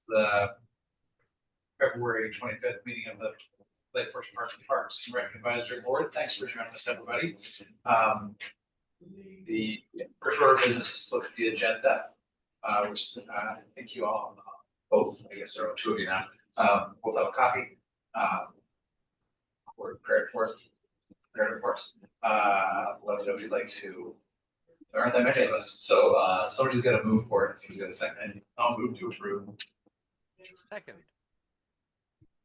The February 25th meeting of the Lake Forest Parks and Rec Advisory Board. Thanks for joining us, everybody. The first order of business is to look at the agenda, which I think you all, both, I guess there are two of you now, both have a copy. We're prepared for it. Let me know if you'd like to. There aren't that many of us, so somebody's got to move for it. Who's going to second? I'll move to approve. Second.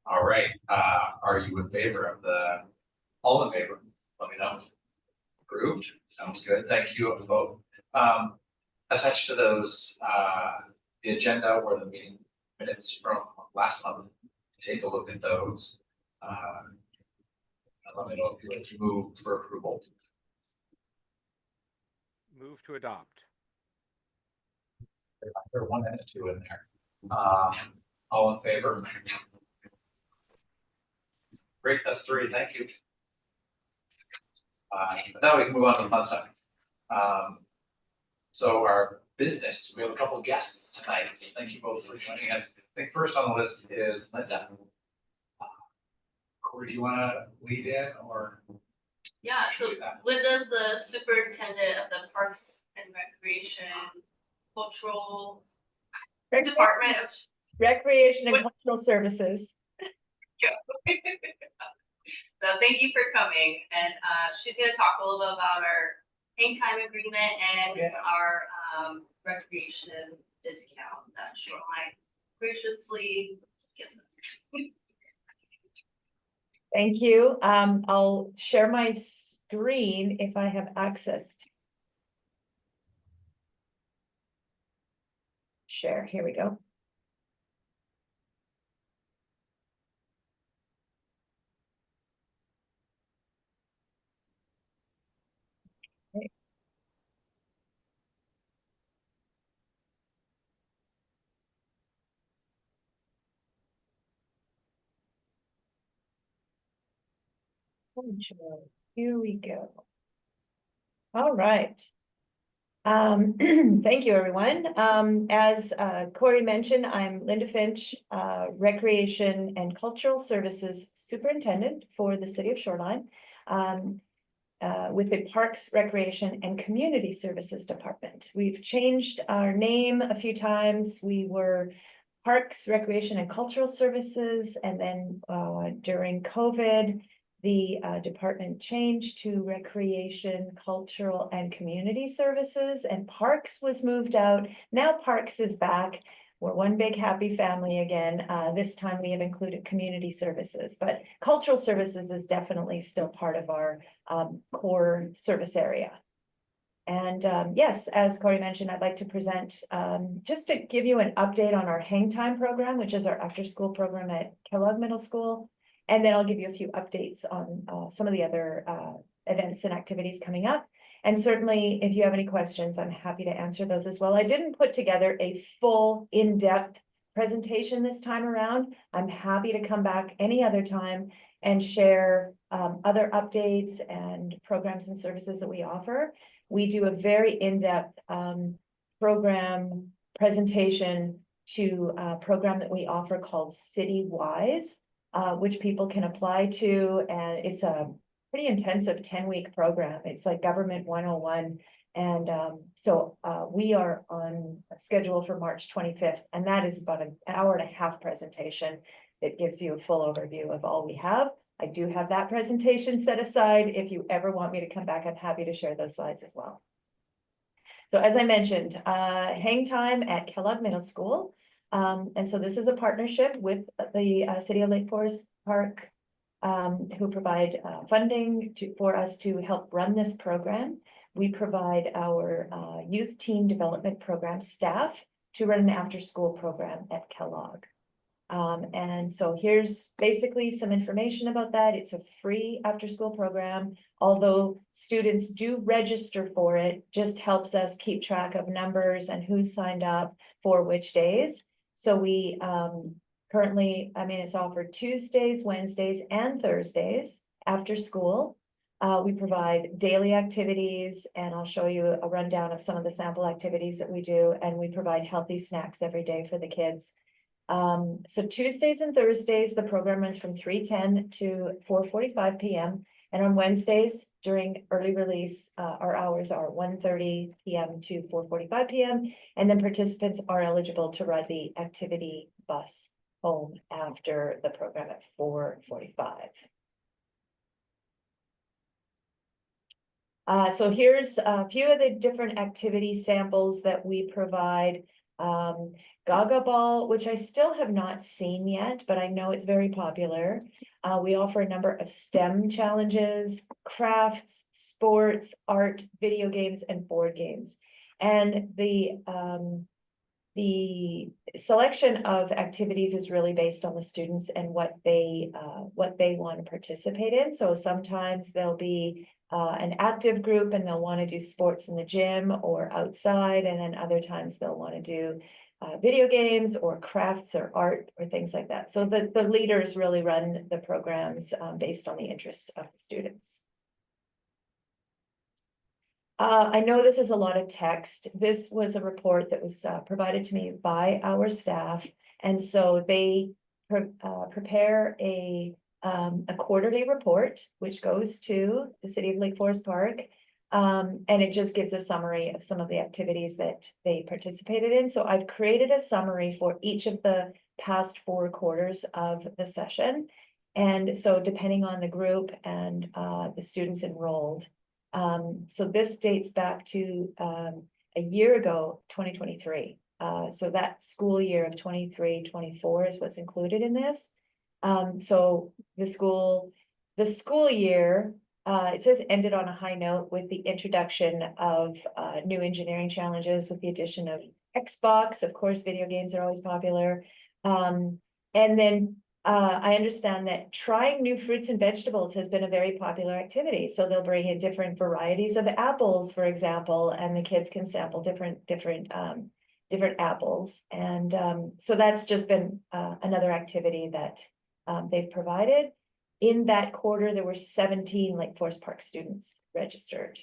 All right. Are you in favor of the? All in favor? Let me know. Approved. Sounds good. Thank you both. Attached to those, the agenda or the meeting minutes from last month. Take a look at those. And let me know if you'd like to move for approval. Move to adopt. There are 1 and 2 in there. All in favor? Great, that's 3. Thank you. Now we can move on to the fun stuff. So our business, we have a couple of guests tonight. So thank you both for joining us. I think first on the list is Linda. Corey, do you want to lead in or? Yeah, so Linda's the superintendent of the Parks and Recreation Cultural Department. Recreation and Cultural Services. Yeah. So thank you for coming, and she's going to talk a little bit about our hang time agreement and our recreation discount that Shoreline graciously gives us. Thank you. I'll share my screen if I have access to. Share, here we go. Okay. Here we go. All right. Thank you, everyone. As Corey mentioned, I'm Linda Finch, Recreation and Cultural Services Superintendent for the City of Shoreline, with the Parks, Recreation and Community Services Department. We've changed our name a few times. We were Parks, Recreation and Cultural Services, and then during COVID, the department changed to Recreation, Cultural and Community Services, and Parks was moved out. Now Parks is back. We're one big happy family again. This time we have included community services, but cultural services is definitely still part of our core service area. And yes, as Corey mentioned, I'd like to present just to give you an update on our hang time program, which is our after school program at Kellogg Middle School. And then I'll give you a few updates on some of the other events and activities coming up. And certainly, if you have any questions, I'm happy to answer those as well. I didn't put together a full in-depth presentation this time around. I'm happy to come back any other time and share other updates and programs and services that we offer. We do a very in-depth program presentation to a program that we offer called CityWise, which people can apply to, and it's a pretty intensive 10-week program. It's like Government 101. And so we are on schedule for March 25th, and that is about an hour-and-a-half presentation that gives you a full overview of all we have. I do have that presentation set aside. If you ever want me to come back, I'm happy to share those slides as well. So as I mentioned, hang time at Kellogg Middle School. And so this is a partnership with the City of Lake Forest Park, who provide funding for us to help run this program. We provide our youth team development program staff to run an after-school program at Kellogg. And so here's basically some information about that. It's a free after-school program, although students do register for it, just helps us keep track of numbers and who's signed up for which days. So we currently, it's offered Tuesdays, Wednesdays, and Thursdays after school. We provide daily activities, and I'll show you a rundown of some of the sample activities that we do, and we provide healthy snacks every day for the kids. So Tuesdays and Thursdays, the program runs from 3:10 to 4:45 p.m. And on Wednesdays during early release, our hours are 1:30 p.m. to 4:45 p.m. And then participants are eligible to ride the activity bus home after the program at 4:45. So here's a few of the different activity samples that we provide. Gaga Ball, which I still have not seen yet, but I know it's very popular. We offer a number of STEM challenges, crafts, sports, art, video games, and board games. And the selection of activities is really based on the students and what they want to participate in. So sometimes there'll be an active group and they'll want to do sports in the gym or outside, and then other times they'll want to do video games or crafts or art or things like that. So the leaders really run the programs based on the interests of the students. I know this is a lot of text. This was a report that was provided to me by our staff. And so they prepare a quarterly report, which goes to the City of Lake Forest Park. And it just gives a summary of some of the activities that they participated in. So I've created a summary for each of the past 4 quarters of the session. And so depending on the group and the students enrolled. So this dates back to a year ago, 2023. So that school year of 23-24 is what's included in this. So the school year, it says ended on a high note with the introduction of new engineering challenges with the addition of Xbox. Of course, video games are always popular. And then I understand that trying new fruits and vegetables has been a very popular activity. So they'll bring in different varieties of apples, for example, and the kids can sample different apples. And so that's just been another activity that they've provided. In that quarter, there were 17 Lake Forest Park students registered.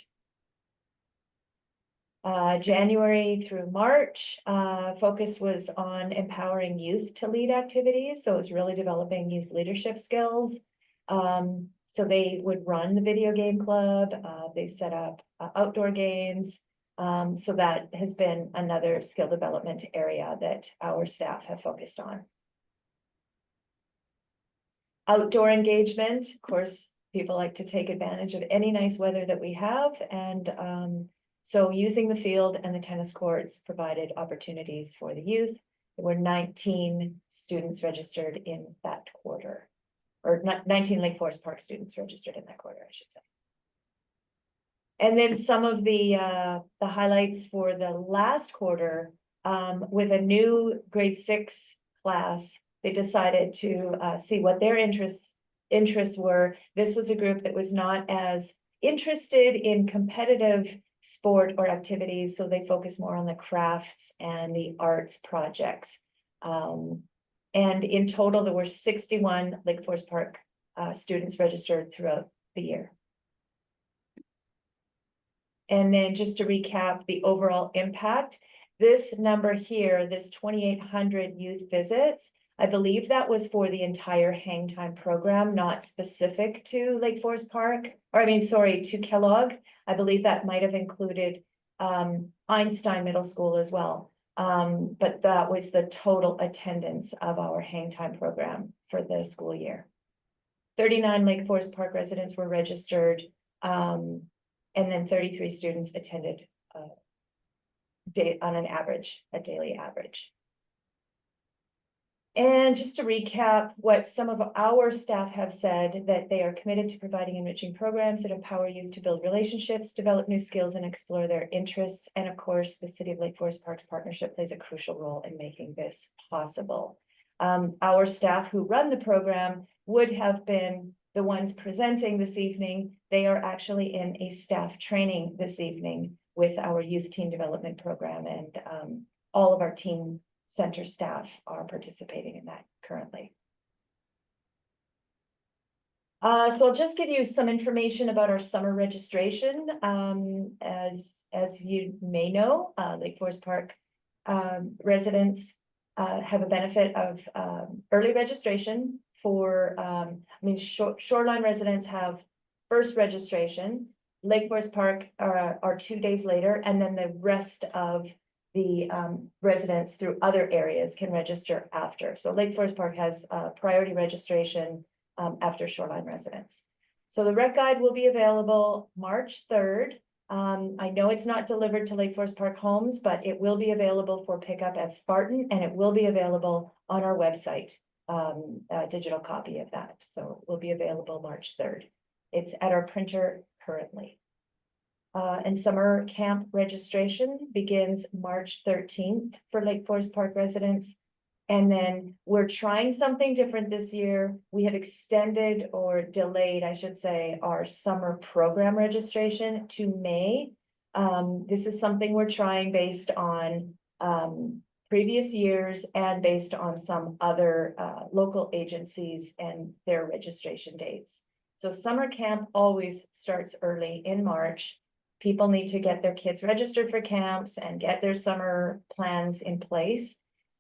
January through March, focus was on empowering youth to lead activities. So it was really developing youth leadership skills. So they would run the video game club. They set up outdoor games. So that has been another skill development area that our staff have focused on. Outdoor engagement, of course, people like to take advantage of any nice weather that we have. And so using the field and the tennis courts provided opportunities for the youth. There were 19 students registered in that quarter, or 19 Lake Forest Park students registered in that quarter, I should say. And then some of the highlights for the last quarter, with a new grade 6 class, they decided to see what their interests were. This was a group that was not as interested in competitive sport or activities, so they focused more on the crafts and the arts projects. And in total, there were 61 Lake Forest Park students registered throughout the year. And then just to recap the overall impact, this number here, this 2,800 youth visits, I believe that was for the entire hang time program, not specific to Lake Forest Park, or to Kellogg. I believe that might have included Einstein Middle School as well. But that was the total attendance of our hang time program for the school year. 39 Lake Forest Park residents were registered, and then 33 students attended on an average, a daily average. And just to recap what some of our staff have said, that they are committed to providing enriching programs that empower youth to build relationships, develop new skills, and explore their interests. And of course, the City of Lake Forest Parks partnership plays a crucial role in making this possible. Our staff who run the program would have been the ones presenting this evening. They are actually in a staff training this evening with our youth team development program, and all of our team center staff are participating in that currently. So I'll just give you some information about our summer registration. As you may know, Lake Forest Park residents have a benefit of early registration for, Shoreline residents have first registration. Lake Forest Park are 2 days later, and then the rest of the residents through other areas can register after. So Lake Forest Park has priority registration after Shoreline residents. So the rec guide will be available March 3rd. I know it's not delivered to Lake Forest Park homes, but it will be available for pickup at Spartan, and it will be available on our website, a digital copy of that. So it will be available March 3rd. It's at our printer currently. And summer camp registration begins March 13th for Lake Forest Park residents. And then we're trying something different this year. We have extended or delayed, I should say, our summer program registration to May. This is something we're trying based on previous years and based on some other local agencies and their registration dates. So summer camp always starts early in March. People need to get their kids registered for camps and get their summer plans in place.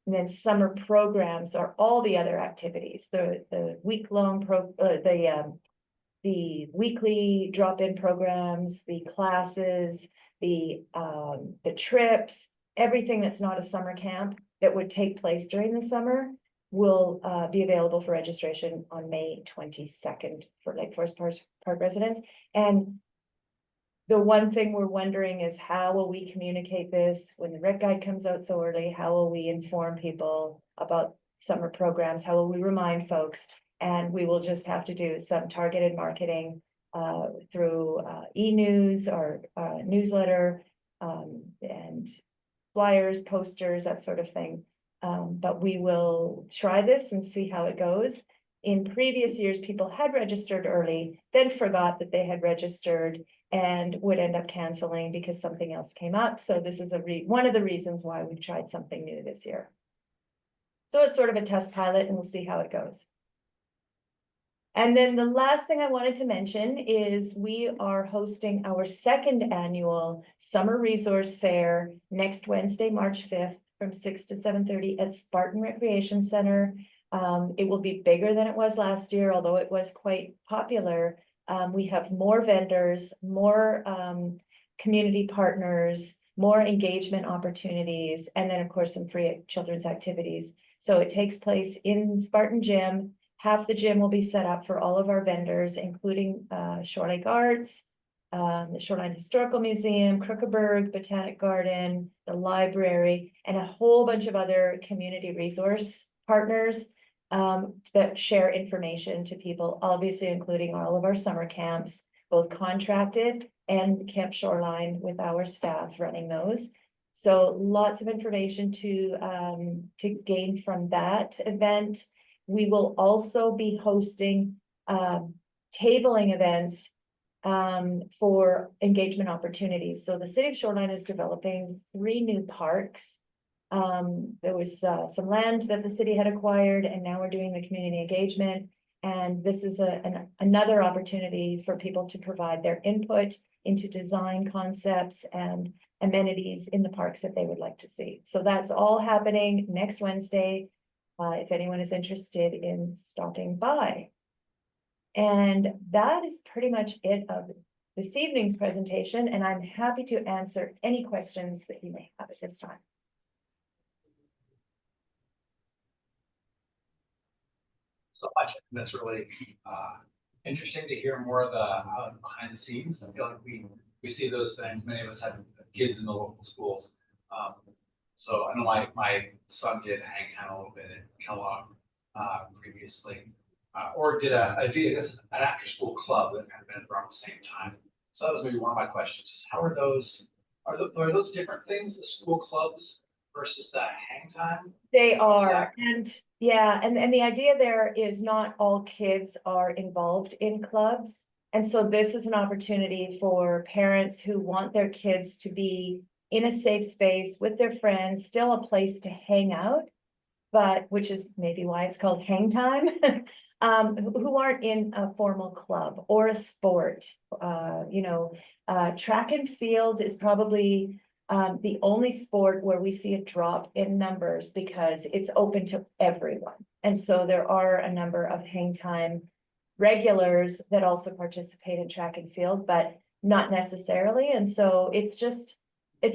And then summer programs are all the other activities, the week-long the weekly drop-in programs, the classes, the trips, everything that's not a summer camp that would take place during the summer will be available for registration on May 22nd for Lake Forest Park residents. And the one thing we're wondering is, how will we communicate this when the rec guide comes out so early? How will we inform people about summer programs? How will we remind folks? And we will just have to do some targeted marketing through e-news or newsletter and flyers, posters, that sort of thing. But we will try this and see how it goes. In previous years, people had registered early, then forgot that they had registered and would end up canceling because something else came up. So this is one of the reasons why we've tried something new this year. So it's sort of a test pilot, and we'll see how it goes. And then the last thing I wanted to mention is we are hosting our second annual Summer Resource Fair next Wednesday, March 5th from 6 to 7:30 at Spartan Recreation Center. It will be bigger than it was last year, although it was quite popular. We have more vendors, more community partners, more engagement opportunities, and then of course some free children's activities. So it takes place in Spartan Gym. Half the gym will be set up for all of our vendors, including Shore Lake Arts, the Shoreline Historical Museum, Crookerberg Botanic Garden, the library, and a whole bunch of other community resource partners that share information to people, obviously including all of our summer camps, both contracted and Camp Shoreline with our staff running those. So lots of information to gain from that event. We will also be hosting tabling events for engagement opportunities. So the city of Shoreline is developing 3 new parks. There was some land that the city had acquired, and now we're doing the community engagement. And this is another opportunity for people to provide their input into design concepts and amenities in the parks that they would like to see. So that's all happening next Wednesday, if anyone is interested in stopping by. And that is pretty much it of this evening's presentation, and I'm happy to answer any questions that you may have at this time. So I think that's really interesting to hear more of the behind the scenes. I feel like we see those things. Many of us have kids in the local schools. So I know my son did hang time a little bit at Kellogg previously, or did I guess an after school club that kind of been around the same time. So that was maybe one of my questions: is how are those different things, the school clubs versus the hang time? They are, and yeah, and the idea there is not all kids are involved in clubs. And so this is an opportunity for parents who want their kids to be in a safe space with their friends, still a place to hang out, but which is maybe why it's called hang time. Who aren't in a formal club or a sport, track and field is probably the only sport where we see a drop in numbers because it's open to everyone. And so there are a number of hang time regulars that also participate in track and field, but not necessarily. And so it's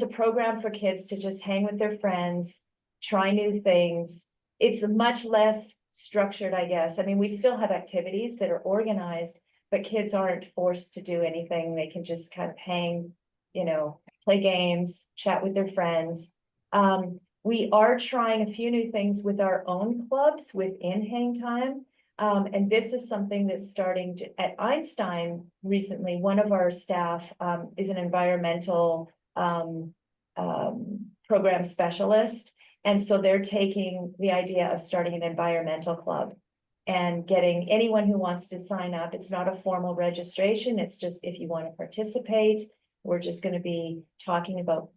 a program for kids to just hang with their friends, try new things. It's much less structured, I guess. I mean, we still have activities that are organized, but kids aren't forced to do anything. They can just kind of hang, play games, chat with their friends. We are trying a few new things with our own clubs within hang time. And this is something that's starting at Einstein recently. One of our staff is an environmental program specialist. And so they're taking the idea of starting an environmental club and getting anyone who wants to sign up. It's not a formal registration. It's just if you want to participate, we're just going to be talking about,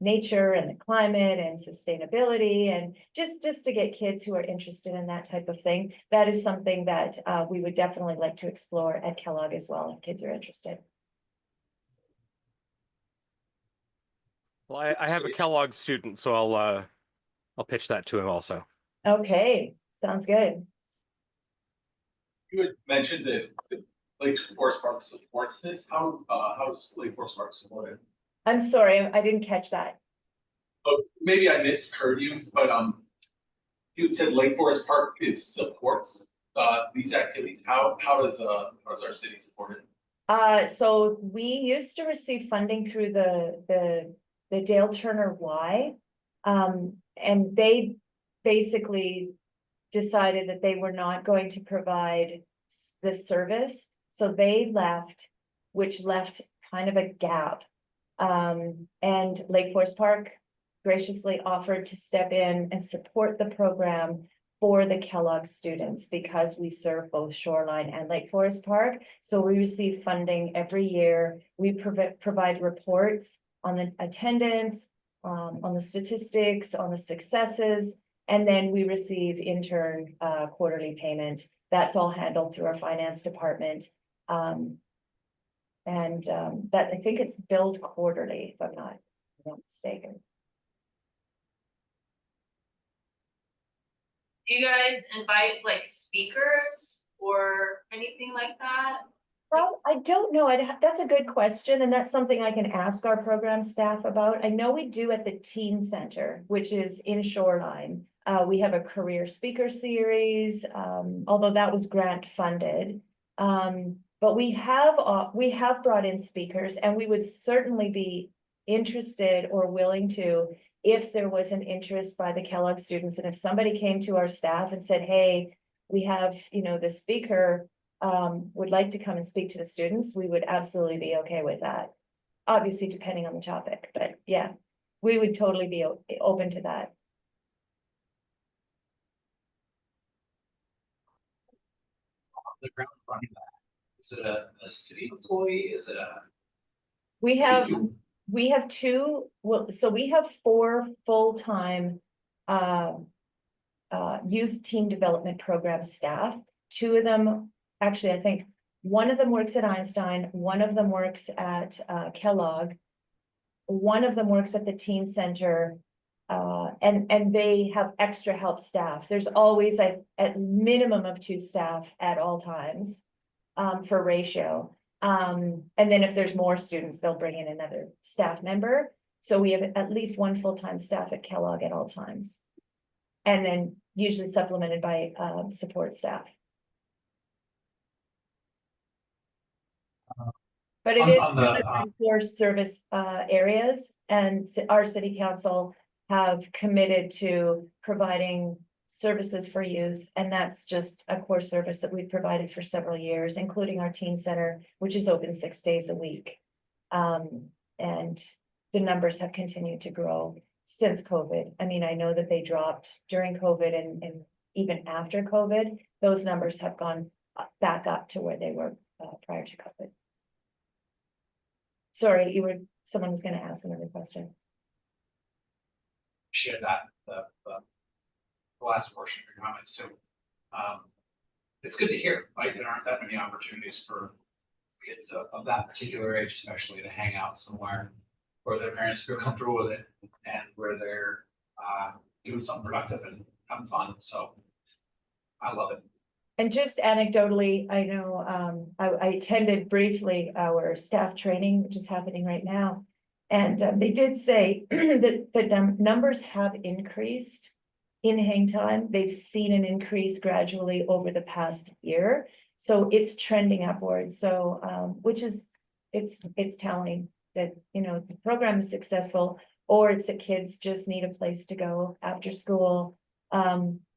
nature and the climate and sustainability, and just to get kids who are interested in that type of thing. That is something that we would definitely like to explore at Kellogg as well, if kids are interested. Well, I have a Kellogg student, so I'll pitch that to him also. Okay, sounds good. You had mentioned that Lake Forest Park supports this. How's Lake Forest Park supported? I'm sorry, I didn't catch that. Oh, maybe I misheard you, but you had said Lake Forest Park supports these activities. How does our city support it? So we used to receive funding through the Dale Turner Y. And they basically decided that they were not going to provide this service. So they left, which left kind of a gap. And Lake Forest Park graciously offered to step in and support the program for the Kellogg students because we serve both Shoreline and Lake Forest Park. So we receive funding every year. We provide reports on the attendance, on the statistics, on the successes, and then we receive intern quarterly payment. That's all handled through our finance department. That I think it's billed quarterly, if I'm not mistaken. Do you guys invite like speakers or anything like that? Well, I don't know. That's a good question, and that's something I can ask our program staff about. I know we do at the Teen Center, which is in Shoreline. We have a career speaker series, although that was grant funded. But we have brought in speakers, and we would certainly be interested or willing to, if there was an interest by the Kellogg students, and if somebody came to our staff and said, hey, we have, the speaker would like to come and speak to the students, we would absolutely be okay with that. Obviously, depending on the topic, but yeah, we would totally be open to that. The ground running that. Is it a city employee? Is it a? We have two, well, so we have 4 full-time youth team development program staff. 2 of them, actually, I think one of them works at Einstein, one of them works at Kellogg, one of them works at the Teen Center, and they have extra help staff. There's always at minimum of 2 staff at all times for ratio. And then if there's more students, they'll bring in another staff member. So we have at least 1 full-time staff at Kellogg at all times. And then usually supplemented by support staff. But it is On the, for service areas, and our city council have committed to providing services for youth, and that's just a core service that we've provided for several years, including our teen center, which is open 6 days a week. And the numbers have continued to grow since COVID. I mean, I know that they dropped during COVID, and even after COVID, those numbers have gone back up to where they were prior to COVID. Sorry, someone was going to ask another question. share that, the last portion of your comments too. It's good to hear, like, there aren't that many opportunities for kids of that particular age, especially to hang out somewhere where their parents feel comfortable with it and where they're doing something productive and having fun. So I love it. And just anecdotally, I know, I attended briefly our staff training, which is happening right now. And they did say that the numbers have increased in hang time. They've seen an increase gradually over the past year. So it's trending upwards. So, which is, it's telling that, you know, the program is successful, or it's that kids just need a place to go after school.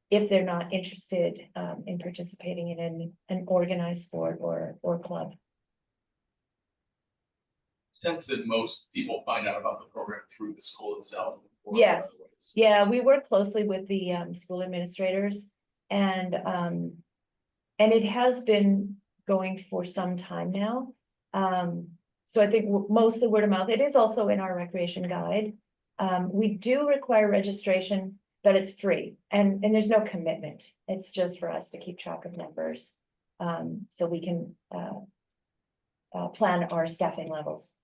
If they're not interested in participating in an organized sport or club. Sense that most people find out about the program through the school itself. or Yes. other ways. Yeah, we work closely with the school administrators, and it has been going for some time now. So I think mostly word of mouth. It is also in our recreation guide. We do require registration, but it's free, and there's no commitment. It's just for us to keep track of numbers, so we can plan our staffing levels.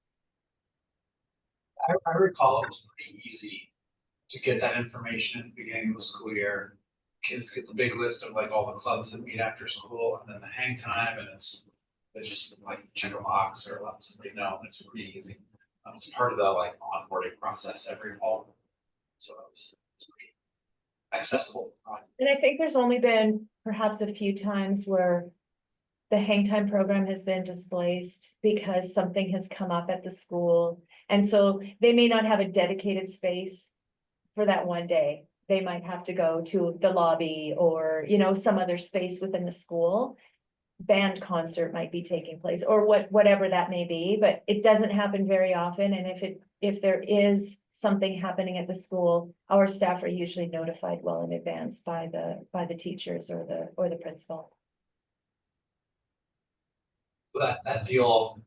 I recall it was pretty easy to get that information at the beginning of the school year. Kids get the big list of like all the clubs that meet after school, and then the hang time, and it's just like check a box or let somebody know. It's pretty easy. It's part of the like onboarding process every fall. So it's pretty accessible. And I think there's only been perhaps a few times where the hang time program has been displaced because something has come up at the school. And so they may not have a dedicated space for that one day. They might have to go to the lobby or, you know, some other space within the school. Band concert might be taking place, or whatever that may be, but it doesn't happen very often. And if there is something happening at the school, our staff are usually notified well in advance by the teachers or the principal. That deal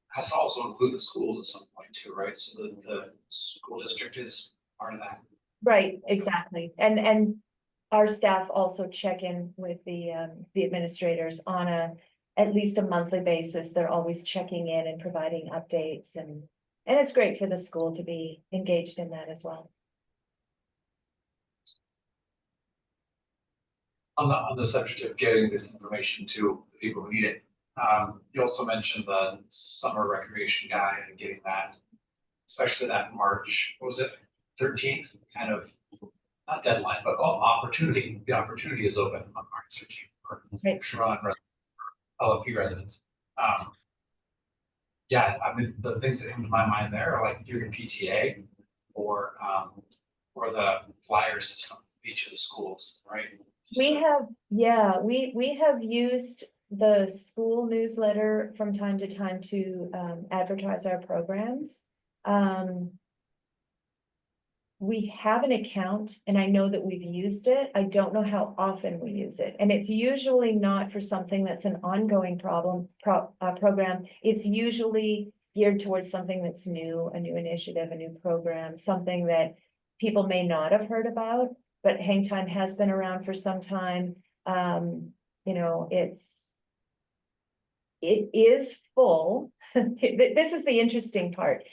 has to also include the schools at some point too, right? So the school district is part of that. Right, exactly. And our staff also check in with the administrators on at least a monthly basis. They're always checking in and providing updates, and it's great for the school to be engaged in that as well. On the subject of getting this information to the people who need it, you also mentioned the summer recreation guide and getting that, especially that March, what was it, 13th, kind of, not deadline, but opportunity. The opportunity is open on March 13th for Shoreline LFP residents. Yeah, I mean, the things that come to my mind there are like through the PTA or the flyer system of each of the schools, right? We have used the school newsletter from time to time to advertise our programs. We have an account, and I know that we've used it. I don't know how often we use it, and it's usually not for something that's an ongoing program. It's usually geared towards something that's new, a new initiative, a new program, something that people may not have heard about. But hang time has been around for some time. You know, it is full. This is the interesting part.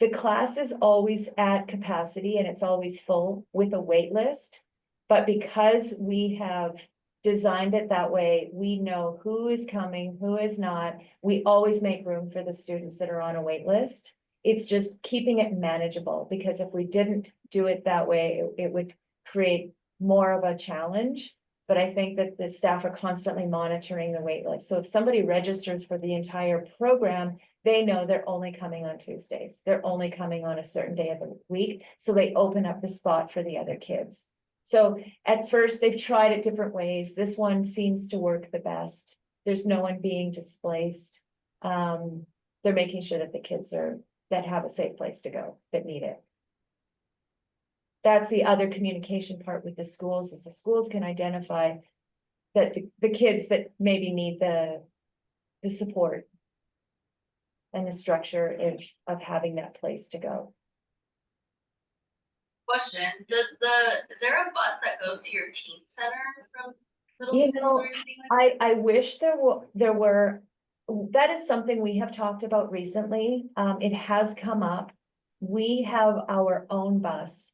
The class is always at capacity and it's always full with a wait list. But because we have designed it that way, we know who is coming, who is not. We always make room for the students that are on a wait list. It's just keeping it manageable, because if we didn't do it that way, it would create more of a challenge. But I think that the staff are constantly monitoring the wait list. So if somebody registers for the entire program, they know they're only coming on Tuesdays. They're only coming on a certain day of the week. So they open up the spot for the other kids. So at first they've tried it different ways. This one seems to work the best. There's no one being displaced. They're making sure that the kids that have a safe place to go, that need it. That's the other communication part with the schools, is the schools can identify that the kids that maybe need the support and the structure of having that place to go. Question, is there a bus that goes to your teen center from middle You schools know, or anything like that? I wish there were, that is something we have talked about recently. It has come up. We have our own bus,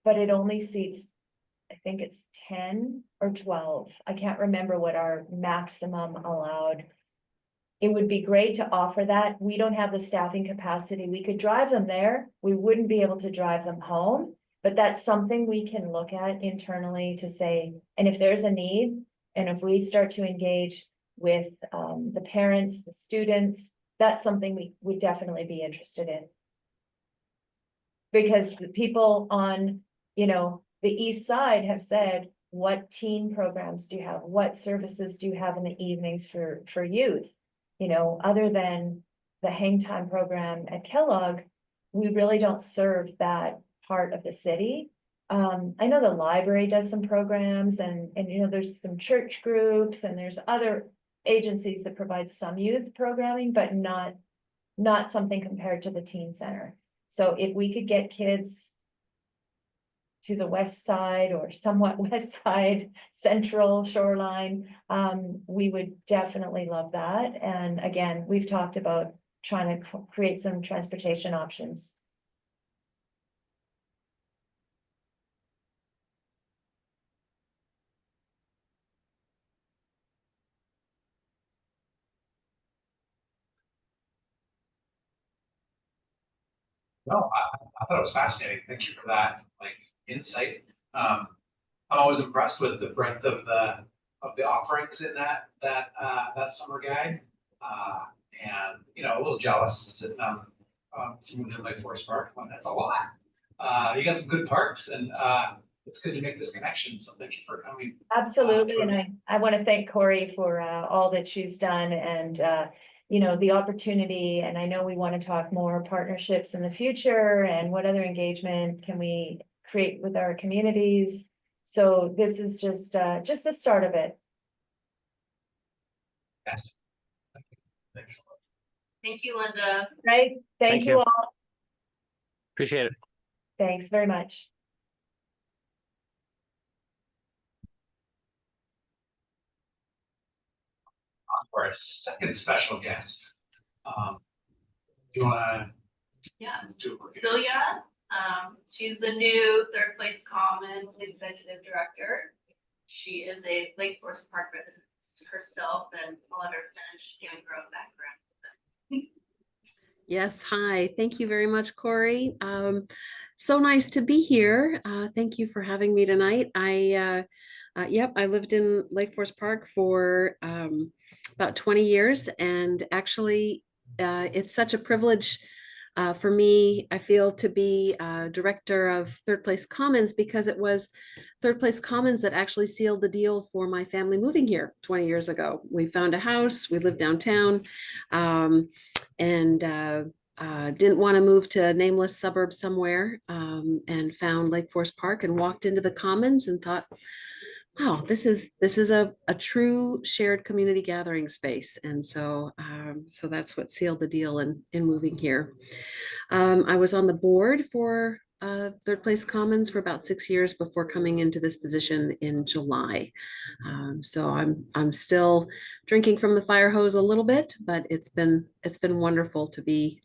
but it only seats, I think it's 10 or 12. I can't remember what our maximum allowed. It would be great to offer that. We don't have the staffing capacity. We could drive them there. We wouldn't be able to drive them home. But that's something we can look at internally to say, and if there's a need, and if we start to engage with the parents, the students, that's something we would definitely be interested in. Because the people on, the east side have said, what teen programs do you have? What services do you have in the evenings for youth? Other than the hang time program at Kellogg, we really don't serve that part of the city. I know the library does some programs and there's some church groups and there's other agencies that provide some youth programming, but not something compared to the teen center. So if we could get kids to the west side or somewhat west side, central Shoreline, we would definitely love that. And again, we've talked about trying to create some transportation options. No, I thought it was fascinating. Thank you for that, like, insight. I'm always impressed with the breadth of the offerings in that summer guide. And, a little jealous sitting on, within Lake Forest Park. Well, that's a lot. You got some good parks and, it's good to make this connection. So thank you for coming. Absolutely, and I want to thank Corey for all that she's done and the opportunity. And I know we want to talk more partnerships in the future and what other engagement can we create with our communities. So this is just the start of it. Yes. Thank you. Thanks so much. Thank you, Linda. Right? Thank you all. Appreciate it. Thanks very much. For our second special guest. Do you wanna? Yeah. Do a quick- Silje, she's the new Third Place Commons Executive Director. She is a Lake Forest Park resident herself, and I'll let her finish giving her own background. Yes, hi. Thank you very much, Corey. So nice to be here. Thank you for having me tonight. I lived in Lake Forest Park for about 20 years, and actually, it's such a privilege for me, I feel, to be director of Third Place Commons, because it was Third Place Commons that actually sealed the deal for my family moving here 20 years ago. We found a house, we lived downtown, and didn't want to move to a nameless suburb somewhere, and found Lake Forest Park and walked into the Commons and thought, wow, this is a true shared community gathering space. And so that's what sealed the deal in moving here. I was on the board for Third Place Commons for about 6 years before coming into this position in July. So I'm still drinking from the fire hose a little bit, but it's been wonderful to be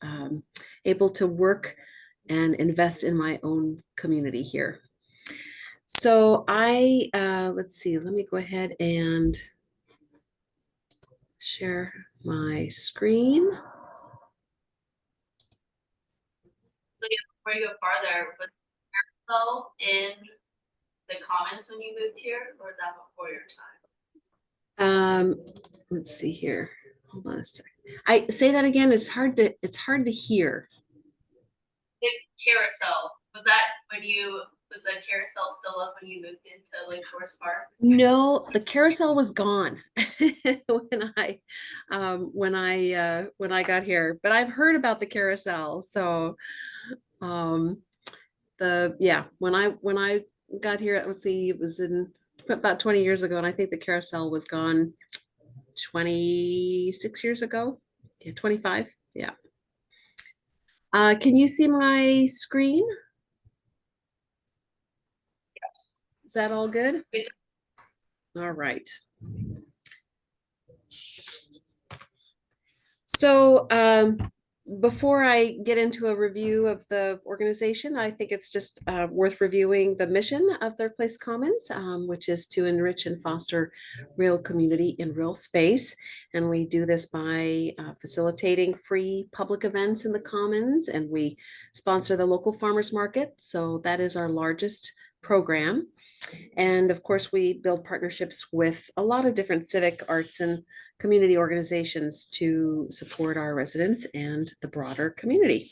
able to work and invest in my own community here. So let's see, let me go ahead and share my screen. Before you go farther, was carousel in the Commons when you moved here, or is that before your time? Let's see here. Hold on a second. I say that again. It's hard to hear. The carousel, was the carousel still up when you moved into Lake Forest Park? No, the carousel was gone when I got here, but I've heard about the carousel. So when I got here, let's see, it was in about 20 years ago, and I think the carousel was gone 26 years ago. Yeah, 25. Yeah. Can you see my screen? Is that all good? Good. All right. So before I get into a review of the organization, I think it's just worth reviewing the mission of Third Place Commons, which is to enrich and foster real community in real space. And we do this by facilitating free public events in the commons, and we sponsor the local farmers market. So that is our largest program. And of course, we build partnerships with a lot of different civic, arts, and community organizations to support our residents and the broader community.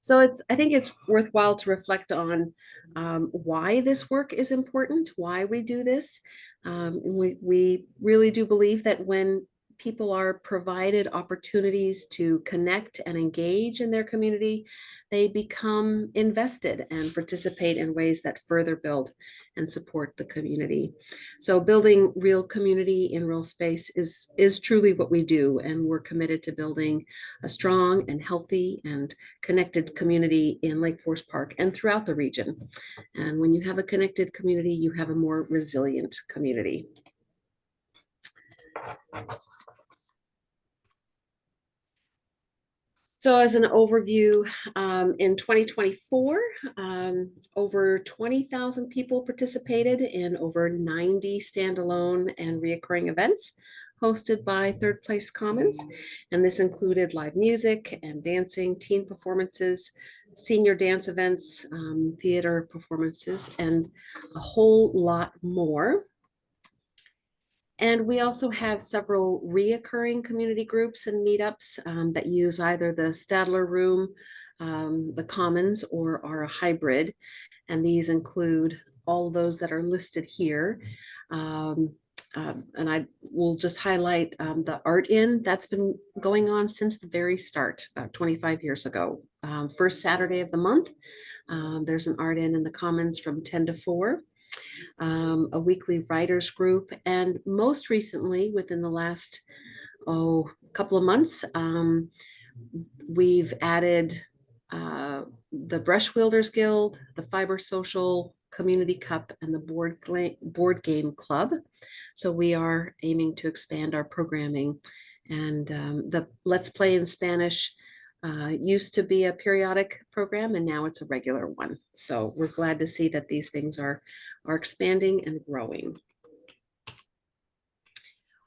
So I think it's worthwhile to reflect on why this work is important, why we do this. We really do believe that when people are provided opportunities to connect and engage in their community, they become invested and participate in ways that further build and support the community. So building real community in real space is truly what we do, and we're committed to building a strong and healthy and connected community in Lake Forest Park and throughout the region. And when you have a connected community, you have a more resilient community. So as an overview, in 2024, over 20,000 people participated in over 90 standalone and reoccurring events hosted by Third Place Commons. And this included live music and dancing, teen performances, senior dance events, theater performances, and a whole lot more. And we also have several reoccurring community groups and meetups that use either the Stadler Room, the Commons, or are a hybrid. And these include all those that are listed here. And I will just highlight the Art Inn that's been going on since the very start, about 25 years ago. First Saturday of the month, there's an Art Inn in the Commons from 10 to 4. A weekly writers group, and most recently, within the last couple of months, we've added the Brush Wielders Guild, the Fiber Social Community Cup, and the Board Game Club. So we are aiming to expand our programming, and the Let's Play in Spanish used to be a periodic program, and now it's a regular one. So we're glad to see that these things are expanding and growing.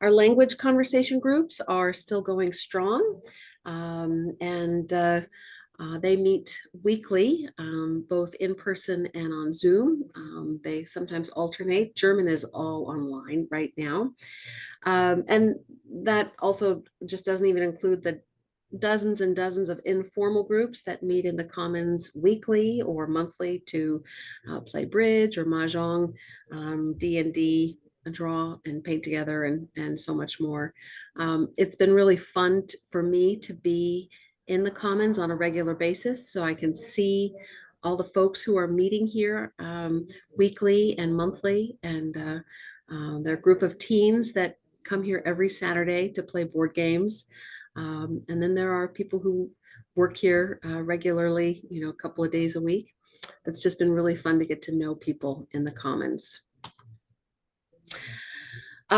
Our language conversation groups are still going strong, and they meet weekly, both in person and on Zoom. They sometimes alternate. German is all online right now. And that also just doesn't even include the dozens and dozens of informal groups that meet in the Commons weekly or monthly to play bridge or mahjong, D&D, draw and paint together, and so much more. It's been really fun for me to be in the Commons on a regular basis, so I can see all the folks who are meeting here weekly and monthly, and they're a group of teens that come here every Saturday to play board games. And then there are people who work here regularly, a couple of days a week. It's just been really fun to get to know people in the Commons.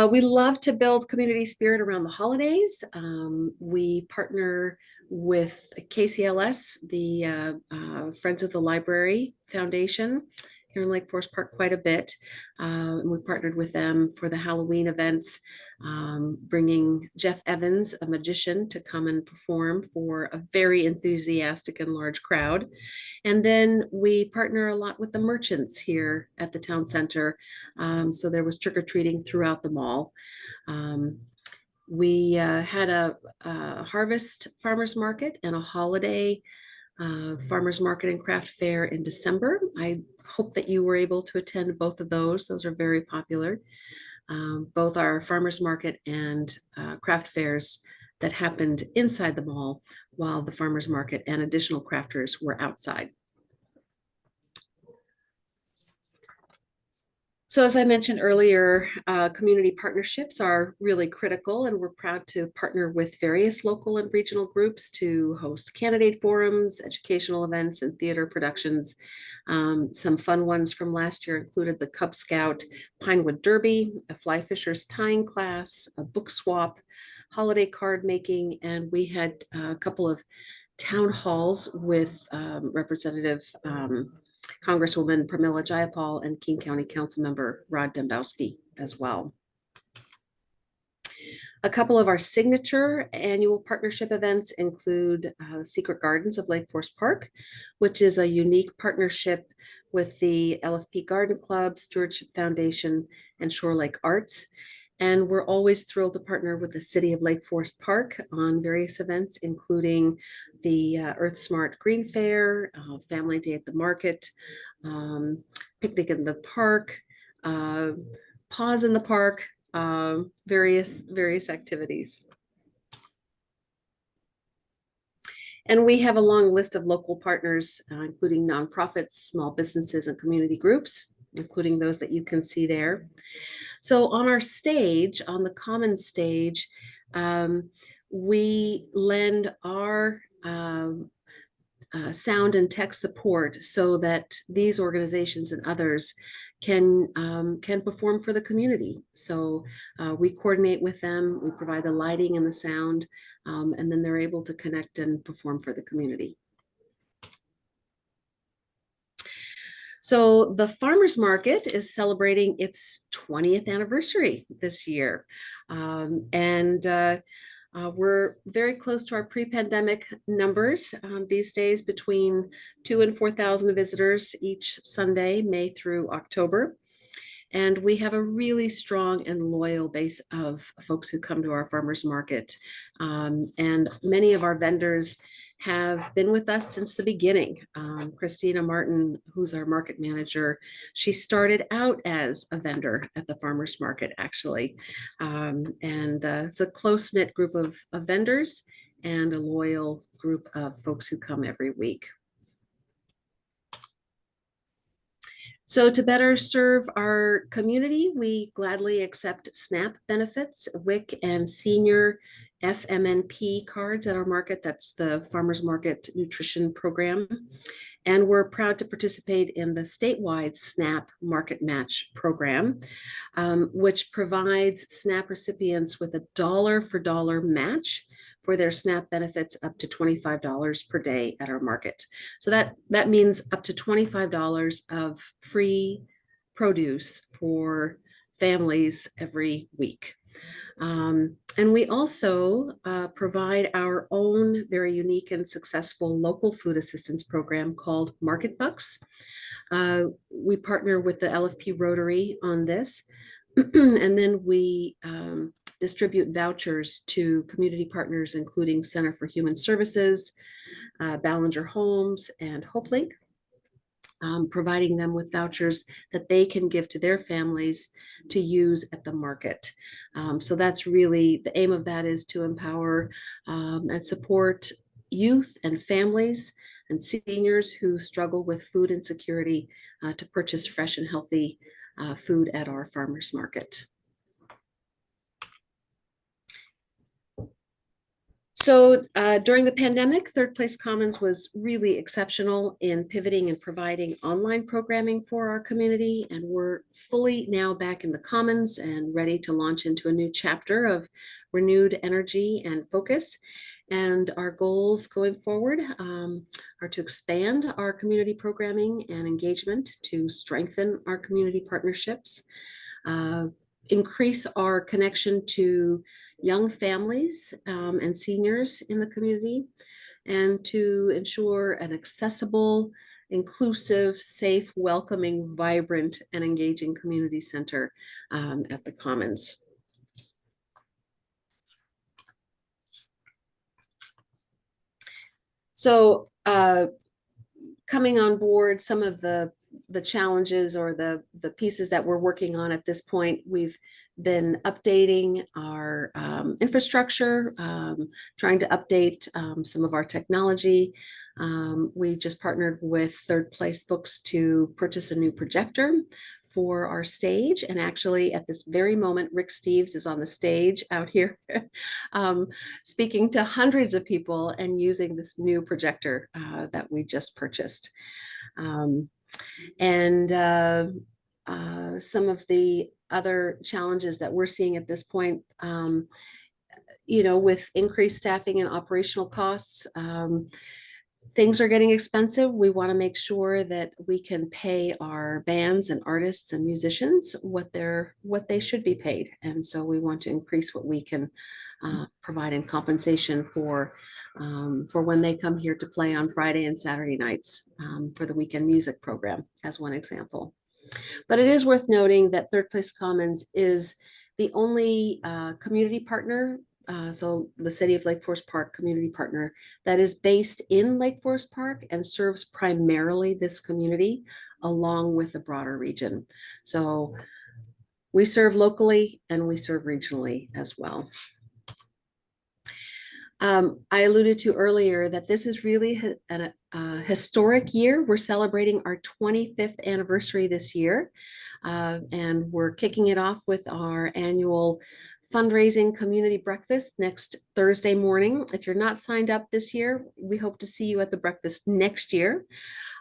We love to build community spirit around the holidays. We partner with KCLS, the Friends of the Library Foundation here in Lake Forest Park quite a bit. And we partnered with them for the Halloween events, bringing Jeff Evans, a magician, to come and perform for a very enthusiastic and large crowd. And then we partner a lot with the merchants here at the town center. So there was trick-or-treating throughout the mall. We had a harvest farmers market and a holiday farmers market and craft fair in December. I hope that you were able to attend both of those. Those are very popular. Both our farmers market and craft fairs that happened inside the mall, while the farmers market and additional crafters were outside. So as I mentioned earlier, community partnerships are really critical, and we're proud to partner with various local and regional groups to host candidate forums, educational events, and theater productions. Some fun ones from last year included the Cub Scout Pinewood Derby, a fly fishers tying class, a book swap, holiday card making, and we had a couple of town halls with Representative Congresswoman Pramila Jayapal and King County Council Member Rod Dembowski as well. A couple of our signature annual partnership events include Secret Gardens of Lake Forest Park, which is a unique partnership with the LFP Garden Club, Stewardship Foundation, and Shore Lake Arts. And we're always thrilled to partner with the City of Lake Forest Park on various events, including the Earth Smart Green Fair, Family Day at the Market, Picnic in the Park, Pause in the Park, various activities. And we have a long list of local partners, including nonprofits, small businesses, and community groups, including those that you can see there. So on our stage, on the Commons stage, we lend our sound and tech support so that these organizations and others can perform for the community. So we coordinate with them, we provide the lighting and the sound, and then they're able to connect and perform for the community. So the farmers market is celebrating its 20th anniversary this year. We're very close to our pre-pandemic numbers these days, between 2,000 and 4,000 visitors each Sunday, May through October. And we have a really strong and loyal base of folks who come to our farmers market. And many of our vendors have been with us since the beginning. Christina Martin, who's our market manager, she started out as a vendor at the farmers market, actually. It's a close-knit group of vendors and a loyal group of folks who come every week. So to better serve our community, we gladly accept SNAP benefits, WIC, and senior FMNP cards at our market. That's the Farmers Market Nutrition Program. And we're proud to participate in the statewide SNAP Market Match Program, which provides SNAP recipients with a dollar-for-dollar match for their SNAP benefits up to $25 per day at our market. So that means up to $25 of free produce for families every week. And we also provide our own very unique and successful local food assistance program called Market Bucks. We partner with the LFP Rotary on this, and then we distribute vouchers to community partners, including Center for Human Services, Ballinger Homes, and HopeLink, providing them with vouchers that they can give to their families to use at the market. So that's really, the aim of that is to empower and support youth and families and seniors who struggle with food insecurity to purchase fresh and healthy food at our farmers market. So during the pandemic, Third Place Commons was really exceptional in pivoting and providing online programming for our community. And we're fully now back in the Commons and ready to launch into a new chapter of renewed energy and focus. And our goals going forward are to expand our community programming and engagement, to strengthen our community partnerships, increase our connection to young families and seniors in the community, and to ensure an accessible, inclusive, safe, welcoming, vibrant, and engaging community center at the Commons. So coming on board, some of the challenges or the pieces that we're working on at this point, we've been updating our infrastructure, trying to update some of our technology. We just partnered with Third Place Books to purchase a new projector for our stage. And actually at this very moment, Rick Steves is on the stage out here speaking to hundreds of people and using this new projector that we just purchased. Some of the other challenges that we're seeing at this point, with increased staffing and operational costs, things are getting expensive. We want to make sure that we can pay our bands and artists and musicians what they should be paid. And so we want to increase what we can provide in compensation for when they come here to play on Friday and Saturday nights for the weekend music program, as one example. But it is worth noting that Third Place Commons is the only community partner, so the City of Lake Forest Park community partner, that is based in Lake Forest Park and serves primarily this community along with the broader region. So we serve locally and we serve regionally as well. I alluded to earlier that this is really a historic year. We're celebrating our 25th anniversary this year, and we're kicking it off with our annual fundraising community breakfast next Thursday morning. If you're not signed up this year, we hope to see you at the breakfast next year.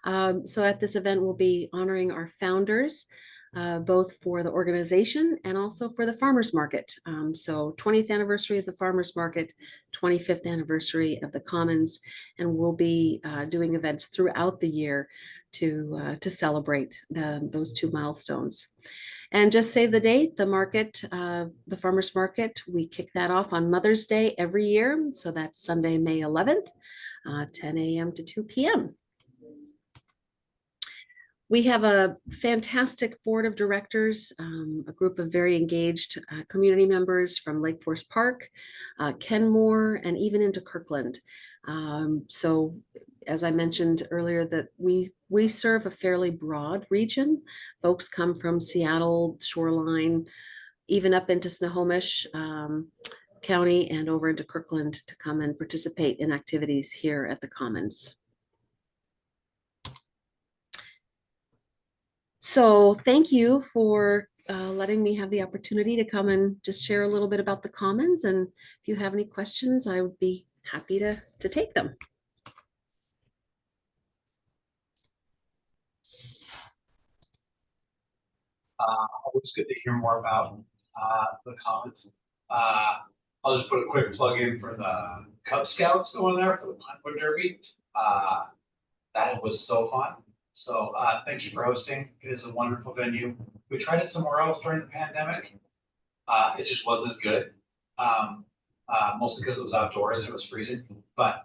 So at this event, we'll be honoring our founders, both for the organization and also for the farmers market. So 20th anniversary of the farmers market, 25th anniversary of the Commons, and we'll be doing events throughout the year to celebrate those two milestones. And just save the date, the market, the farmers market, we kick that off on Mother's Day every year. So that's Sunday, May 11th, 10 a.m. to 2 p.m. We have a fantastic board of directors, a group of very engaged community members from Lake Forest Park, Kenmore, and even into Kirkland. So as I mentioned earlier, that we serve a fairly broad region. Folks come from Seattle, Shoreline, even up into Snohomish County and over into Kirkland to come and participate in activities here at the Commons. So thank you for letting me have the opportunity to come and just share a little bit about the Commons. And if you have any questions, I would be happy to take them. Always good to hear more about the Commons. I'll just put a quick plug in for the Cub Scouts going there for the Pine Derby. That was so fun. So thank you for hosting. It is a wonderful venue. We tried it somewhere else during the pandemic. It just wasn't as good. Mostly because it was outdoors, it was freezing. But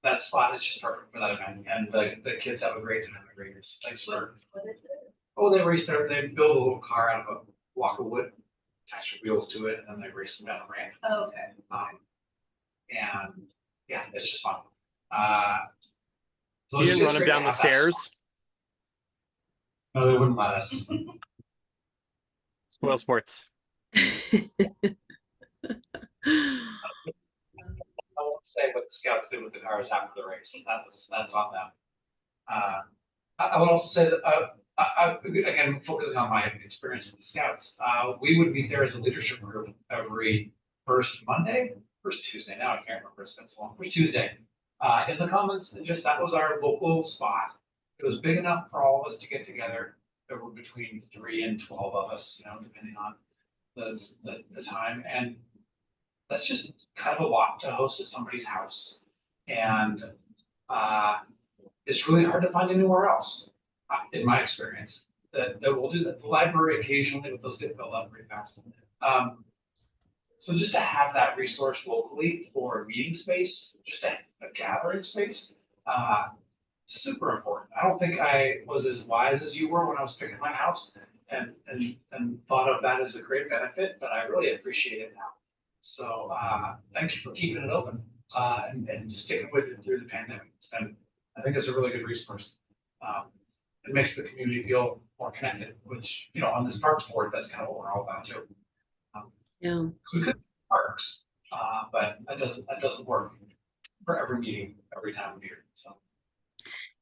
that spot is just perfect for that event. And the kids have a great time at Raiders. Thanks for. What is it? Oh, they build a little car out of a block of wood, attach your wheels to it, and then they race them down the ramp. Oh, okay. And yeah, it's just fun. So You didn't run them down the stairs? No, they wouldn't let us. Spoil sports. I won't say what the scouts did with the cars after the race. That's on them. I would also say that again, focusing on my experience with the scouts, we would meet there as a leadership group every first Tuesday. Now I can't remember. It's been so long. First Tuesday in the Commons. Just that was our local spot. It was big enough for all of us to get together. There were between 3 and 12 of us, depending on the time. And that's just kind of a lot to host at somebody's house. And it's really hard to find anywhere else, in my experience, that will do that. The library occasionally, but those get filled up pretty fast. So just to have that resource locally for a meeting space, just a gathering space, super important. I don't think I was as wise as you were when I was picking my house and thought of that as a great benefit, but I really appreciate it now. So thank you for keeping it open and sticking with it through the pandemic. I think it's a really good resource. It makes the community feel more connected, which, on this parks board, that's kind of what we're all about too. Yeah. We could parks, but that doesn't work for every meeting every time of year. So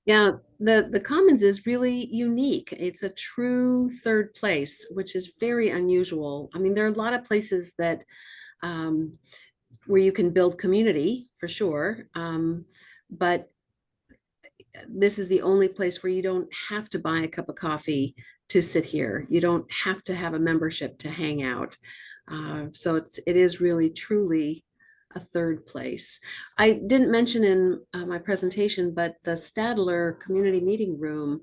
Yeah, the Commons is really unique. It's a true third place, which is very unusual. I mean, there are a lot of places that um, where you can build community for sure, but this is the only place where you don't have to buy a cup of coffee to sit here. You don't have to have a membership to hang out. So it is really truly a third place. I didn't mention in my presentation, but the Stadler Community Meeting Room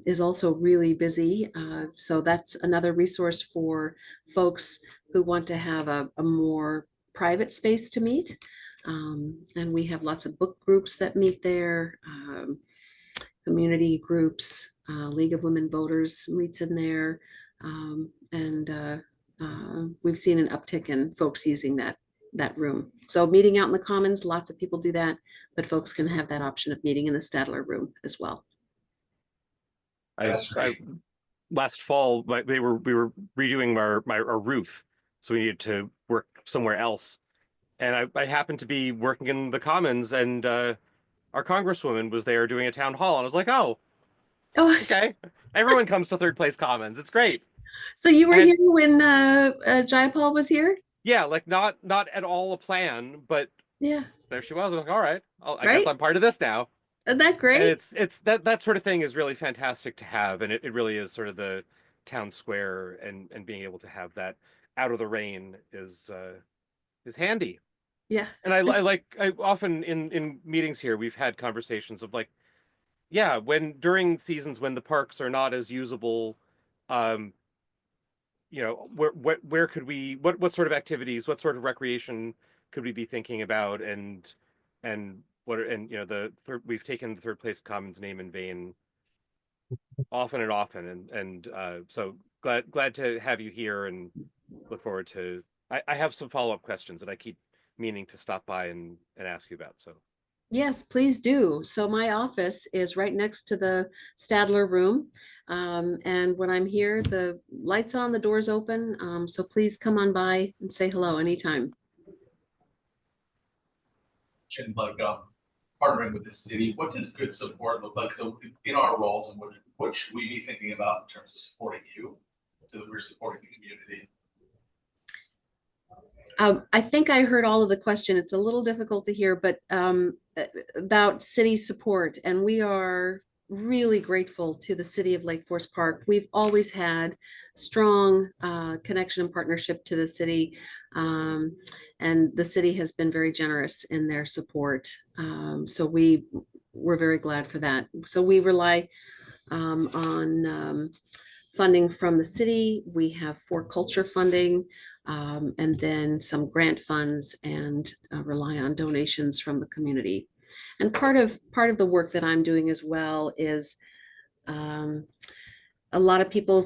is also really busy. So that's another resource for folks who want to have a more private space to meet. And we have lots of book groups that meet there, community groups, League of Women Voters meets in there. And we've seen an uptick in folks using that room. So meeting out in the Commons, lots of people do that, but folks can have that option of meeting in the Stadler room as well. That's great. Last fall, we were redoing our roof, so we needed to work somewhere else. And I happened to be working in the Commons, and our congresswoman was there doing a town hall, and I was like, "Oh, Oh, okay, everyone comes to Third Place Commons. It's great." so you were And here when Jayapal was here? yeah, like not at all a plan, but Yeah, there she was. I'm like, "All right, I guess right? I'm part of this now." Isn't that And great? it's that sort of thing is really fantastic to have, and it really is sort of the town square, and being able to have that out of the rain is handy. Yeah. And I often in meetings here we've had conversations of like, yeah, when during seasons when the parks are not as usable, um, where could we what sort of activities, what sort of recreation could we be thinking about, and what are, and we've taken the Third Place Commons name in vain often and often, and so glad to have you here, and look forward to I have some follow-up questions that I keep meaning to stop by and ask you about. So Yes, please do. So my office is right next to the Stadler room. And when I'm here, the lights on, the doors open. So please come on by and say hello anytime. And like, partnering with the city, what does good support look like? So in our roles, and what should we be thinking about in terms of supporting you, so that we're supporting the community? I think I heard all of the question. It's a little difficult to hear, but about city support. And we are really grateful to the city of Lake Forest Park. We've always had strong connection and partnership to the city. And the city has been very generous in their support. So we're very glad for that. So we rely on funding from the city. We have for culture funding, and then some grant funds, and rely on donations from the community. And part of the work that I'm doing as well is a lot of people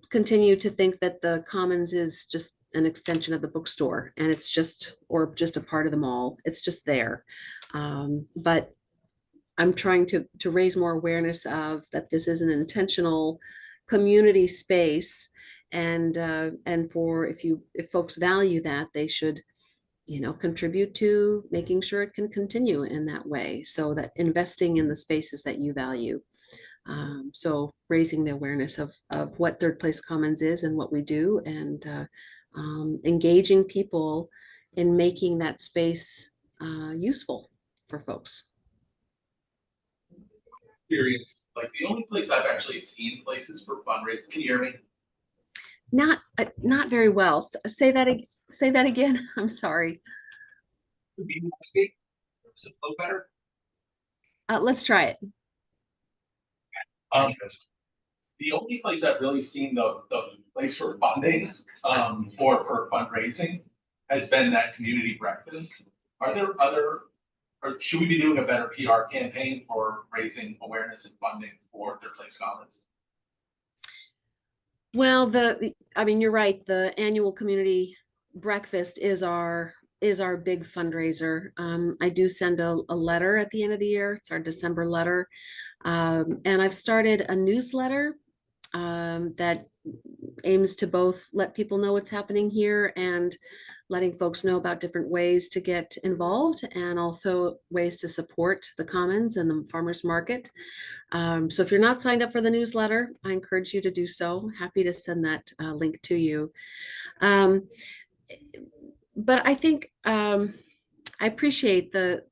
continue to think that the Commons is just an extension of the bookstore, and it's just a part of the mall. It's just there. But I'm trying to raise more awareness of that this is an intentional community space, and for if folks value that, they should contribute to making sure it can continue in that way, so that investing in the spaces that you value. So raising the awareness of what Third Place Commons is and what we do, and engaging people in making that space useful for folks. Experience, like the only place I've actually seen places for fundraising. Can you hear me? Not very well. Say that again. I'm sorry. Would be next week. Does it flow better? Let's try it. The only place I've really seen the place for funding, or for fundraising, has been that community breakfast. Are there other, or should we be doing a better PR campaign for raising awareness and funding for Third Place Commons? Well, I mean, you're right. The annual community breakfast is our big fundraiser. I do send a letter at the end of the year. It's our December letter. And I've started a newsletter that aims to both let people know what's happening here, and letting folks know about different ways to get involved and also ways to support the Commons and the farmers market. So if you're not signed up for the newsletter, I encourage you to do so. Happy to send that link to you. But I think I appreciate the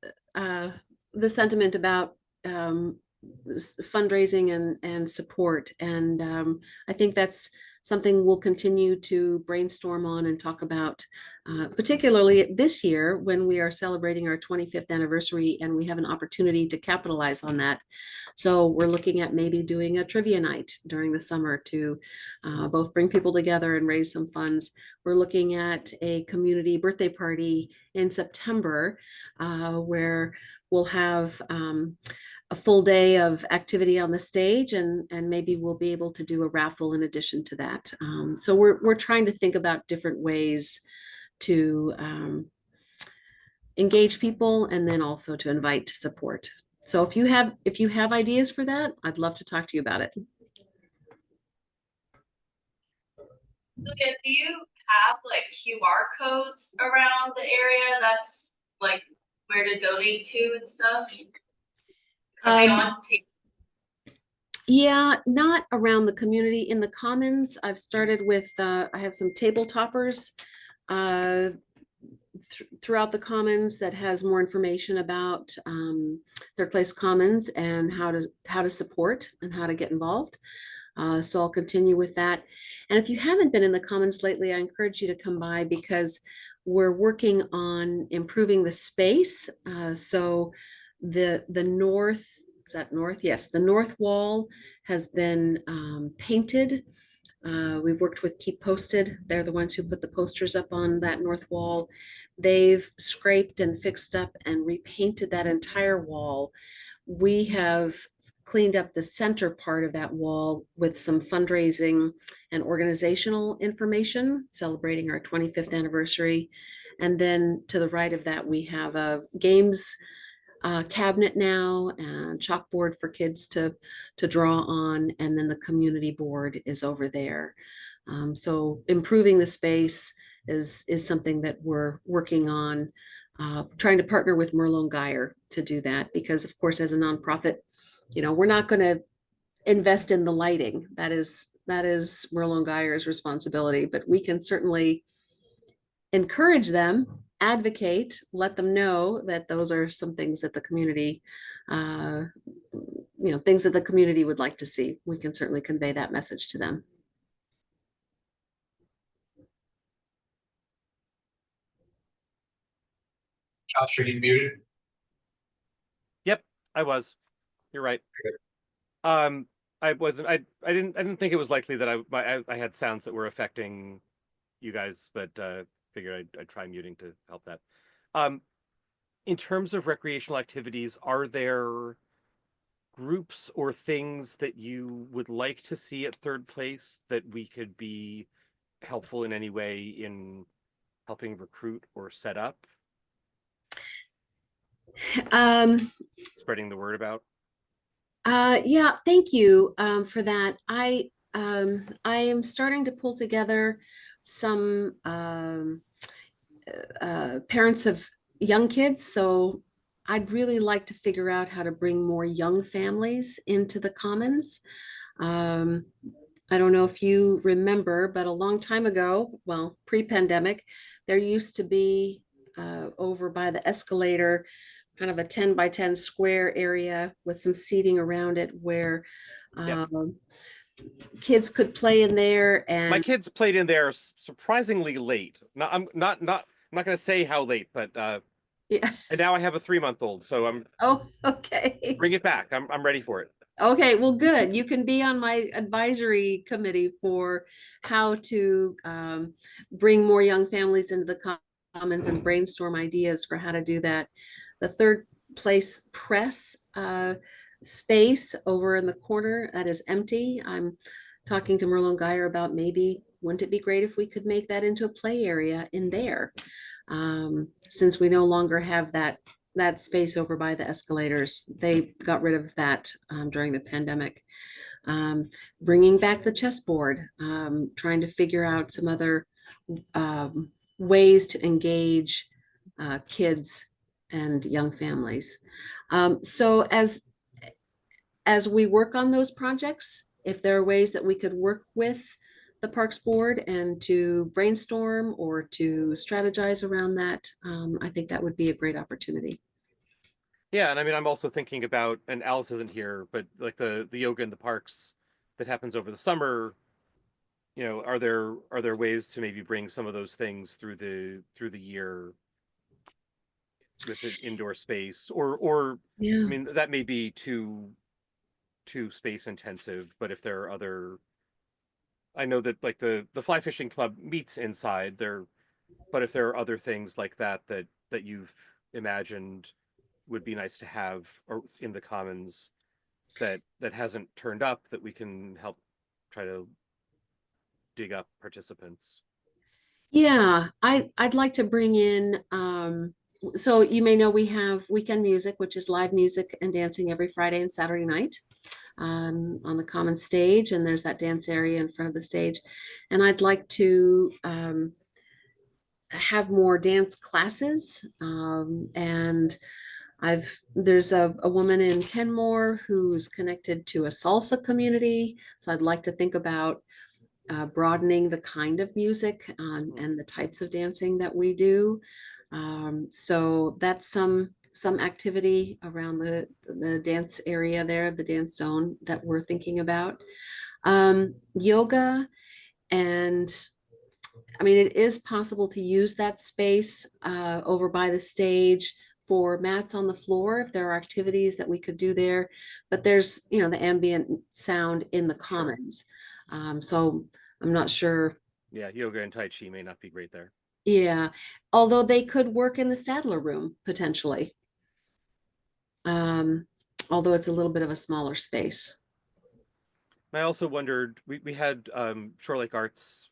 sentiment about fundraising and support. And I think that's something we'll continue to brainstorm on and talk about, particularly this year when we are celebrating our 25th anniversary and we have an opportunity to capitalize on that. So we're looking at maybe doing a trivia night during the summer to both bring people together and raise some funds. We're looking at a community birthday party in September where we'll have a full day of activity on the stage, and maybe we'll be able to do a raffle in addition to that. So we're trying to think about different ways to engage people and then also to invite support. So if you have ideas for that, I'd love to talk to you about it. Silje, do you have like QR codes around the area that's like where to donate to and stuff? Yeah, not around the community. In the Commons, I've started with, I have some table toppers throughout the Commons that has more information about Third Place Commons and how to support and how to get involved. So I'll continue with that. And if you haven't been in the Commons lately, I encourage you to come by because we're working on improving the space. So the north, is that north? Yes, the north wall has been painted. We worked with Keep Posted. They're the ones who put the posters up on that north wall. They've scraped and fixed up and repainted that entire wall. We have cleaned up the center part of that wall with some fundraising and organizational information celebrating our 25th anniversary. And then to the right of that, we have a games cabinet now and chalkboard for kids to draw on. And then the community board is over there. So improving the space is something that we're working on, trying to partner with Merlot Geyer to do that, because of course, as a nonprofit, we're not going to invest in the lighting. That is Merlot Geyer's responsibility, but we can certainly encourage them, advocate, let them know that those are some things that the community, things that the community would like to see. We can certainly convey that message to them. Josh, are you muted? Yep, I was. You're right. I wasn't. I didn't think it was likely that I had sounds that were affecting you guys, but figured I'd try muting to help that. In terms of recreational activities, are there groups or things that you would like to see at Third Place that we could be helpful in any way in helping recruit or set up? Spreading the word about. Yeah, thank you for that. I am starting to pull together some parents of young kids. So I'd really like to figure out how to bring more young families into the Commons. I don't know if you remember, but a long time ago, well, pre-pandemic, there used to be over by the escalator, kind of a 10 by 10 square area with some seating around it where kids could play in there. And my kids played in there surprisingly late. I'm not going to say how late, but yeah. And now I have a 3-month-old, so I'm. Oh, okay. Bring it back. I'm ready for it. Okay, well, good. You can be on my advisory committee for how to bring more young families into the Commons and brainstorm ideas for how to do that. The Third Place press space over in the corner that is empty. I'm talking to Merlot Geyer about maybe, wouldn't it be great if we could make that into a play area in there? Since we no longer have that space over by the escalators. They got rid of that during the pandemic. Bringing back the chessboard, trying to figure out some other ways to engage kids and young families. So as we work on those projects, if there are ways that we could work with the Parks Board and to brainstorm or to strategize around that, I think that would be a great opportunity. Yeah, and I mean, I'm also thinking about, and Alice isn't here, but like the yoga in the parks that happens over the summer, you know, are there ways to maybe bring some of those things through the year with an indoor space, or I Yeah, mean, that may be too space intensive, but if there are other, I know that like the fly fishing club meets inside there, but if there are other things like that that you've imagined would be nice to have or in the commons that hasn't turned up, that we can help try to dig up participants. yeah, I'd like to bring in, so you may know we have weekend music, which is live music and dancing every Friday and Saturday night on the common stage, and there's that dance area in front of the stage. And I'd like to have more dance classes. And there's a woman in Kenmore who's connected to a salsa community. So I'd like to think about broadening the kind of music and the types of dancing that we do. So that's some activity around the dance area there, the dance zone that we're thinking about. Yoga, and I mean, it is possible to use that space over by the stage for mats on the floor if there are activities that we could do there. But there's, you know, the ambient sound in the commons. So I'm not sure. Yeah, yoga and tai chi may not be great there. Yeah, although they could work in the Stadler room potentially. Um, although it's a little bit of a smaller space. I also wondered, we had Shore Lake Arts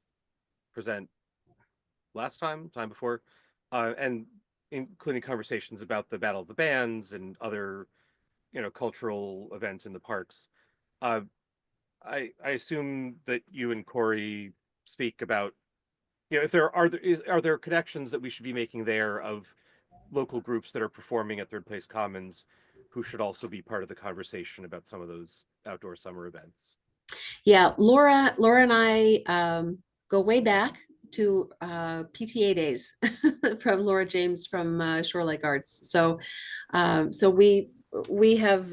present time before, and including conversations about the Battle of the Bands and other, you know, cultural events in the parks. Uh, I assume that you and Corey speak about, you know, if are there connections that we should be making there of local groups that are performing at Third Place Commons who should also be part of the conversation about some of those outdoor summer events. Yeah, Laura and I go way back to PTA days from Laura James from Shore Lake Arts. So so we have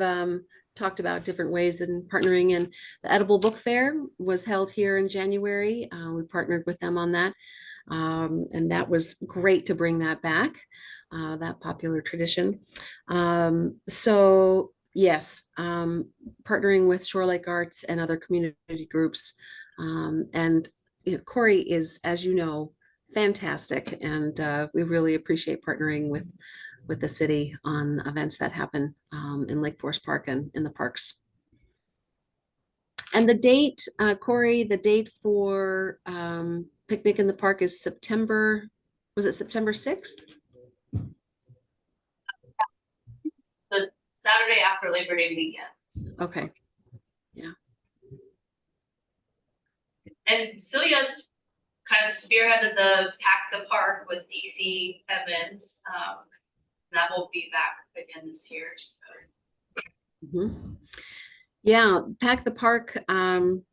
talked about different ways in partnering, and the Edible Book Fair was held here in January. We partnered with them on that. And that was great to bring that back, that popular tradition. So yes, partnering with Shore Lake Arts and other community groups. And you know, Corey is, as you know, fantastic, and we really appreciate partnering with the city on events that happen in Lake Forest Park and in the parks. And the date, Corey, the date for picnic in the park is September, was it September 6th? The Saturday after Labor Day weekend. Okay. And Silje's kind of spearheaded the Pack the Park with DC Evans. That will be back again this year. So. Mhm. Yeah, Pack the Park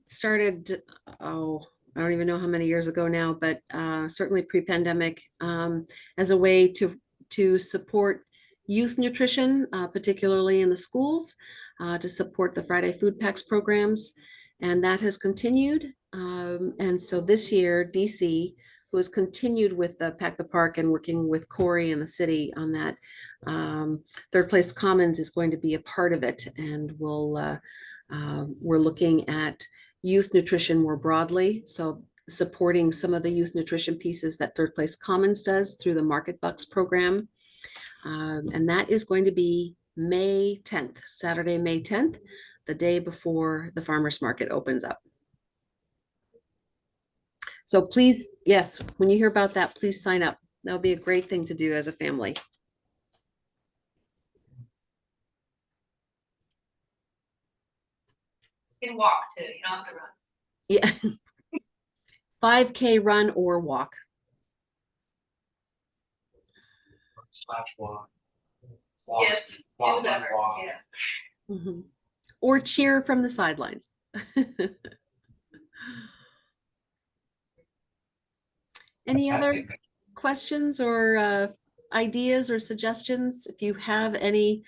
started, oh, I don't even know how many years ago now, but certainly pre-pandemic, as a way to support youth nutrition, particularly in the schools, to support the Friday Food Packs programs. And that has continued. And so this year, DC, who has continued with the Pack the Park and working with Corey and the city on that, Third Place Commons is going to be a part of it. And we're looking at youth nutrition more broadly. So supporting some of the youth nutrition pieces that Third Place Commons does through the Market Bucks program. And that is going to be May 10th, Saturday, May 10th, the day before the farmers market opens up. So please, yes, when you hear about that, please sign up. That'll be a great thing to do as a family. You can walk too, you don't have to run. Yeah. 5K run or walk. slash walk. Yes, do Walk, whatever, walk. yeah. Mhm. Or cheer from the sidelines. Any other Fantastic. questions or ideas or suggestions? If you have any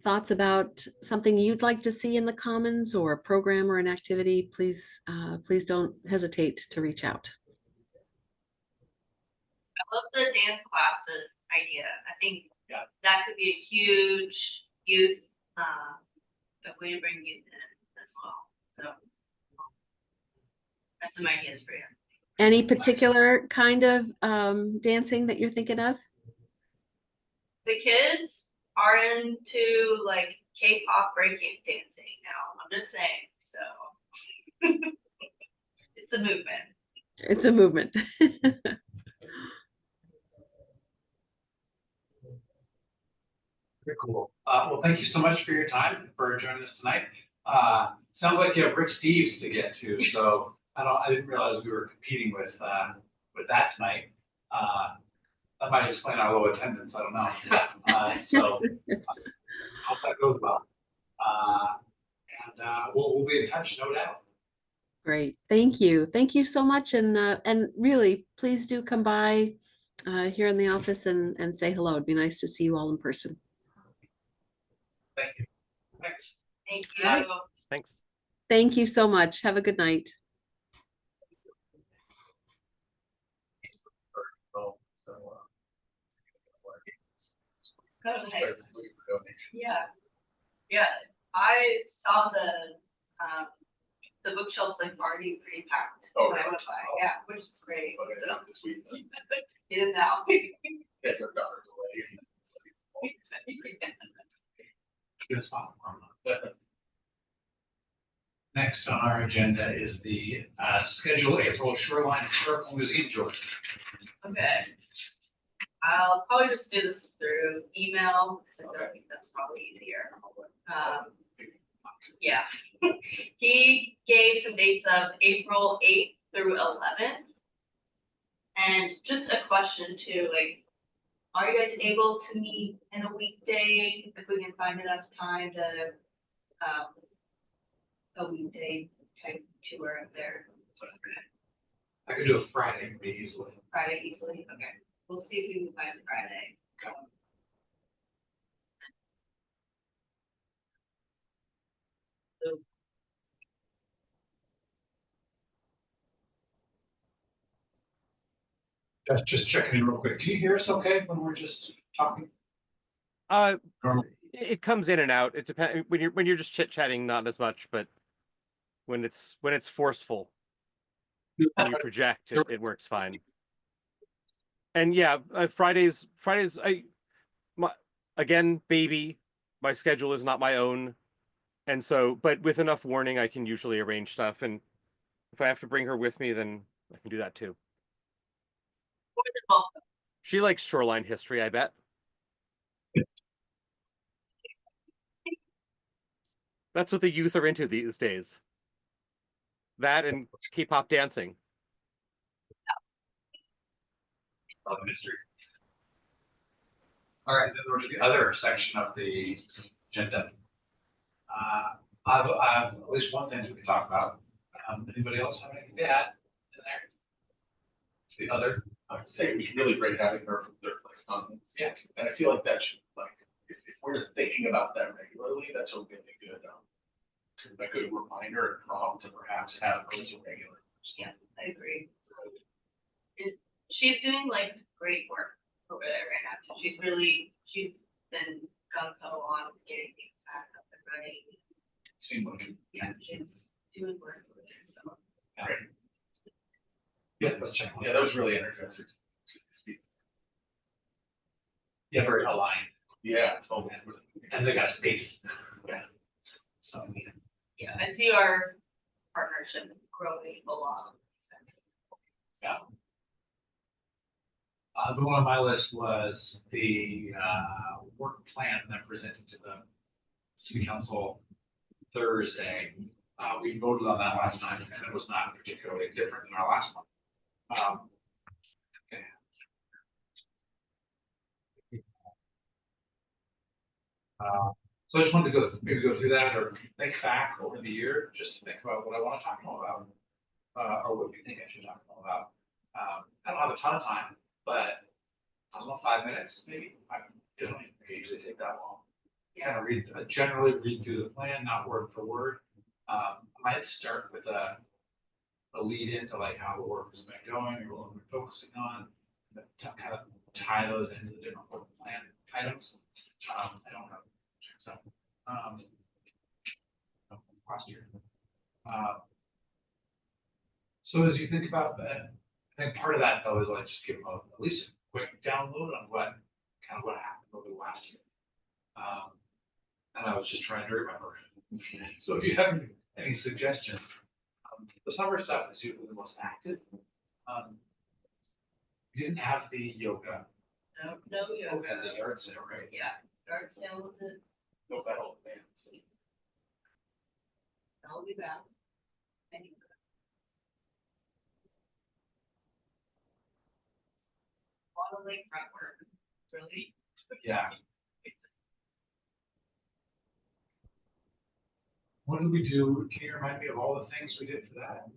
thoughts about something you'd like to see in the Commons or a program or an activity, please please don't hesitate to reach out. I love the dance classes idea. I think Yeah. that could be a huge youth, a way to bring youth in as well. So I have some ideas for you. Any particular kind of dancing that you're thinking of? The kids are into like K-pop breaking dancing now. I'm just saying, so it's a movement. It's a movement. Very cool. Well, thank you so much for your time, for joining us tonight. Sounds like you have Rick Steves to get to, so I didn't realize we were competing with that tonight. That might explain our low attendance, I don't know. So hope that goes well. We'll be in touch, no doubt. Great, thank you. Thank you so much. And really, please do come by here in the office and say hello. It'd be nice to see you all in person. Thank you. Thanks. Thank you. All right. Thanks. Thank you so much. Have a good night. That was nice. Yeah. Yeah. I saw the bookshelves like already pretty packed when I went by. Yeah, which is great. Okay, So, this week. get it now. Guys are daughters away. Good spot for 'em. Next on our agenda is the schedule April Shoreline Historical Museum tour. Okay. I'll probably just do this through email, because I think that's probably easier. Yeah. He gave some dates of April 8th through 11th. And just a question too, like, are you guys able to meet in a weekday if we can find enough time to, a weekday type tour up there? I could do a Friday pretty easily. Friday easily, okay. We'll see if we can find Friday. Just checking in real quick. Can you hear us okay when we're just talking? Normal. It comes in and out. It depends when you're just chit chatting, not as much, but when it's forceful, when you project, it works fine. And yeah, Fridays, again, baby, my schedule is not my own. And so, but with enough warning, I can usually arrange stuff. And if I have to bring her with me, then I can do that too. Wonderful. She likes shoreline history, I bet. That's what the youth are into these days. That and K-pop dancing. Mystery. All right, then we're to the other section of the agenda. I've at least one thing we can talk about. Anybody else have anything to add in there? The other, I would say it was really great having her from third place comments. Yeah. And I feel like that should, like, if we're thinking about that regularly, that's a really good, a good reminder and prompt to perhaps have her as a regular. Yeah, I agree. She's doing like great work over there right now. She's been gung ho on getting things back up and running. Seemed like it. Yeah, she's doing work over there, so. Great. Yeah, let's check. Yeah, that was really energizing. Yeah, very aligned. Yeah, totally. And they got space. Yeah. So, Yeah, I see our partnership growing a lot. yeah. The one on my list was the work plan that presented to the city council Thursday. We voted on that last time, and it was not particularly different than our last one. Okay. So I just wanted to maybe go through that or think back over the year, just to think about what I want to talk more about. Or what you think I should talk more about. I don't have a ton of time, but I don't know, 5 minutes, maybe. I don't usually take that long. Kind of generally read through the plan, not word for word. I might start with a lead into like how the work has been going or what we're focusing on, and then kind of tie those into the different work plan items. I don't know. So, last year. So as you think about that, I think part of that though is like just give them at least a quick download on what happened over the last year. And I was just trying to remember. So if you have any suggestions, the summer stuff is usually the most active. We didn't have the yoga. No yoga. And the yard sale, right? Yeah, yard sale was it, No, that whole thing. that'll be bad. Anyway. A lot of lakefront work, really. Yeah. What did we do? Can you remind me of all the things we did for that?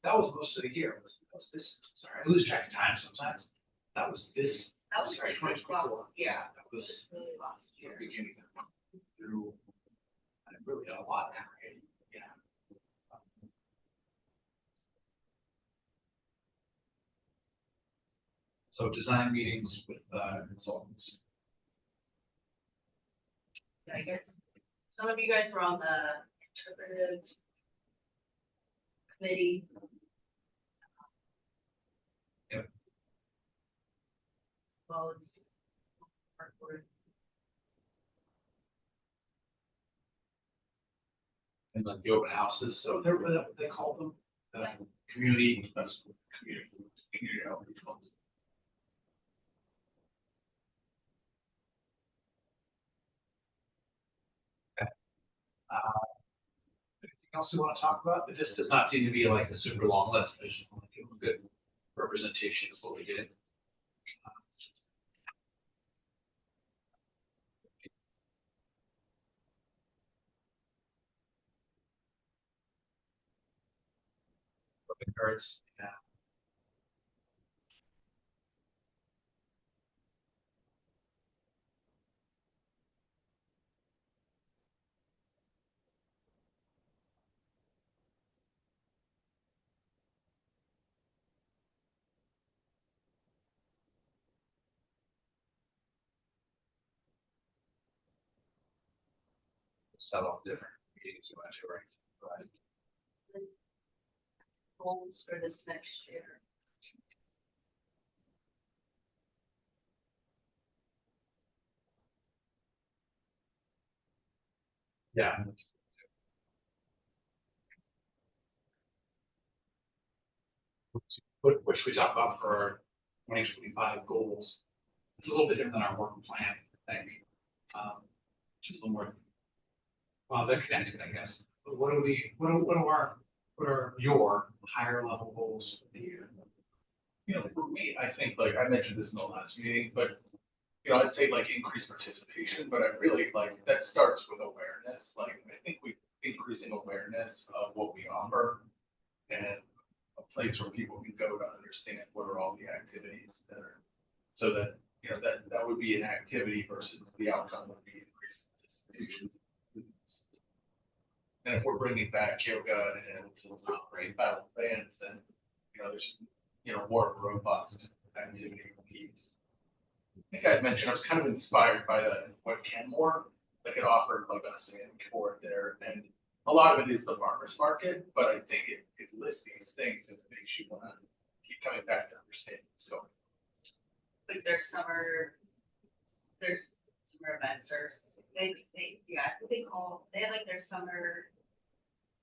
That was most of the year. That was this, sorry, I lose track of time sometimes. That was this, That was sorry, like this 2024. last- Yeah, That was really last the year. beginning through, I really done a lot now, right? Yeah. So design meetings with consultants. Yeah, I guess some of you guys were on the interpretive committee. Yep. Well, it's. Hardcore. And like the open houses, so they're what they call them, the community, that's community outreach ones. Okay. Anything else you want to talk about? This does not seem to be like a super long list, but I just want to give a good representation of what we did. Cards, yeah. Several different meetings you went to, right? Goals for this next year. Yeah. What should we talk about for our 2025 goals? It's a little bit different than our work plan, I think. Just a little more. Well, they're connected, I guess. But what are your higher level goals for the year? You know, for me, I think, like, I mentioned this in the last meeting, but, you know, I'd say like increased participation, but I really like, that starts with awareness. Like, I think we increasing awareness of what we offer and a place where people can go to understand what are all the activities that are, so that, you know, that would be an activity versus the outcome would be increased participation. And if we're bringing back yoga and right battle bands, then, you know, there's, you know, more robust activity piece. I think I'd mentioned I was kind of inspired by the what Kenmore, like it offered like a sandwich board there, and a lot of it is the farmers market, but I think it lists these things and it makes you want to keep coming back to understand what's going on. Like there's summer events or they they have like their summer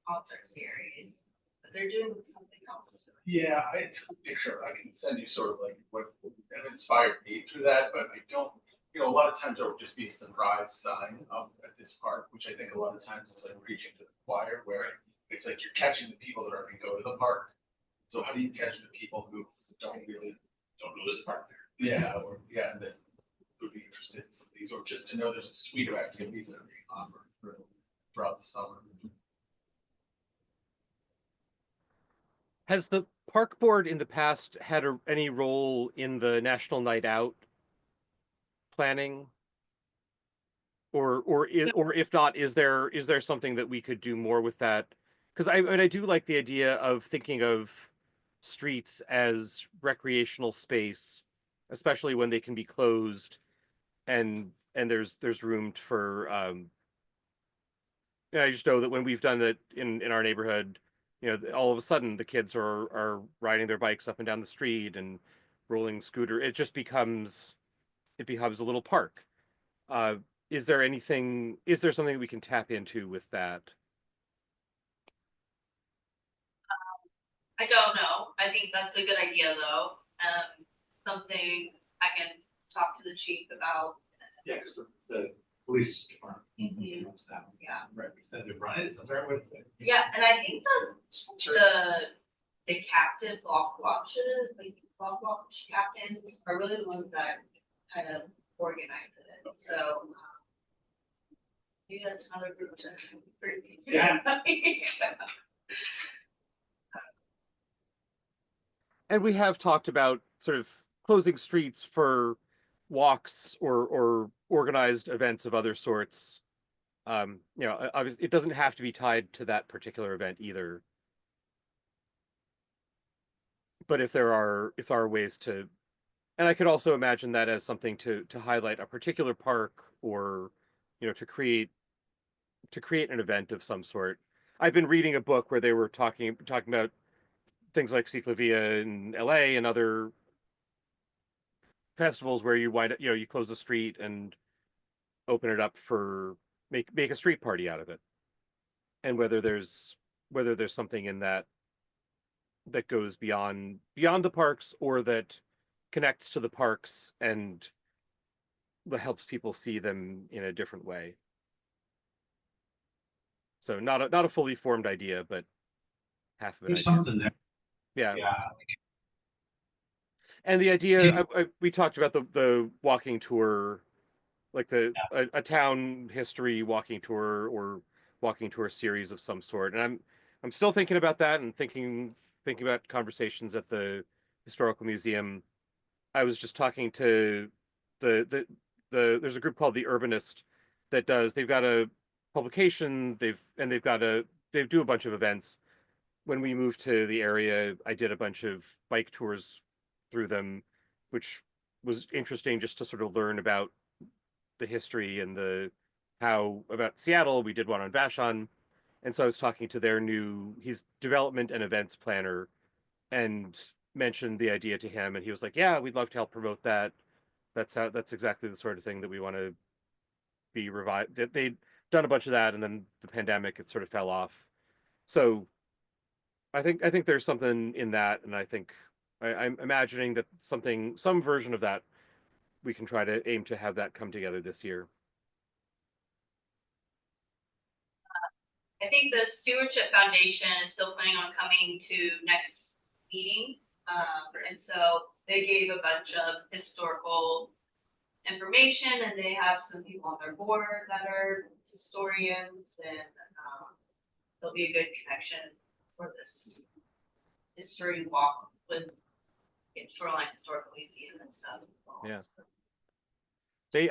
concert series, but they're doing something else. Yeah, I took a picture. I can send you sort of like what inspired me through that, but I don't, you know, a lot of times there will just be a surprise sign up at this park, which I think a lot of times is like preaching to the choir, where it's like you're catching the people that are going to go to the park. So how do you catch the people who don't know there's a park there? Yeah, or yeah, that would be interested in some of these, or just to know there's a suite of activities that are being offered throughout the summer. Has the park board in the past had any role in the National Night Out planning? Or if not, is there something that we could do more with that? Because I do like the idea of thinking of streets as recreational space, especially when they can be closed and there's room for yeah, I just know that when we've done that in our neighborhood, all of a sudden the kids are riding their bikes up and down the street and rolling scooter. It becomes a little park. Uh, is there something we can tap into with that? I don't know. I think that's a good idea though. Something I can talk to the chief about. Yeah, because the police department Mhm. wants that. Yeah. Representative Ryan, is that the right way to put it? Yeah, and I think Sponsor. the captive block watches, like block watch captains are really the ones that kind of organize it. So maybe that's another group to. Yeah. And we have talked about sort of closing streets for walks or organized events of other sorts. Obviously, it doesn't have to be tied to that particular event either. But if there are ways to, and I could also imagine that as something to highlight a particular park or, to create an event of some sort. I've been reading a book where they were talking about things like Ciclavia in LA and other festivals where you close the street and open it up for make a street party out of it, and whether there's something in that goes beyond the parks or that connects to the parks and that helps people see them in a different way. So not a fully formed idea, but half of an There's idea. something there. Yeah. Yeah. And the idea we talked about the walking tour, like a town history walking tour or walking tour series of some sort. And I'm still thinking about that and thinking about conversations at the historical museum. I was just talking to the there's a group called the Urbanist they've got a publication, they do a bunch of events. When we moved to the area, I did a bunch of bike tours through them, which was interesting just to sort of learn about the history and how about Seattle. We did one on Vashon. And so I was talking to he's development and events planner, and mentioned the idea to him, and he was like, yeah, we'd love to help promote that. That's exactly the sort of thing that we want to be revived. They'd done a bunch of that, and then the pandemic, it sort of fell off. So I think there's something in that, and I think I'm imagining that some version of that, we can try to aim to have that come together this year. I think the Stewardship Foundation is still planning on coming to next meeting. And so they gave a bunch of historical information, and they have some people on their board that are historians, and there'll be a good connection for this history walk with Shoreline Historical Museum and stuff. Yeah.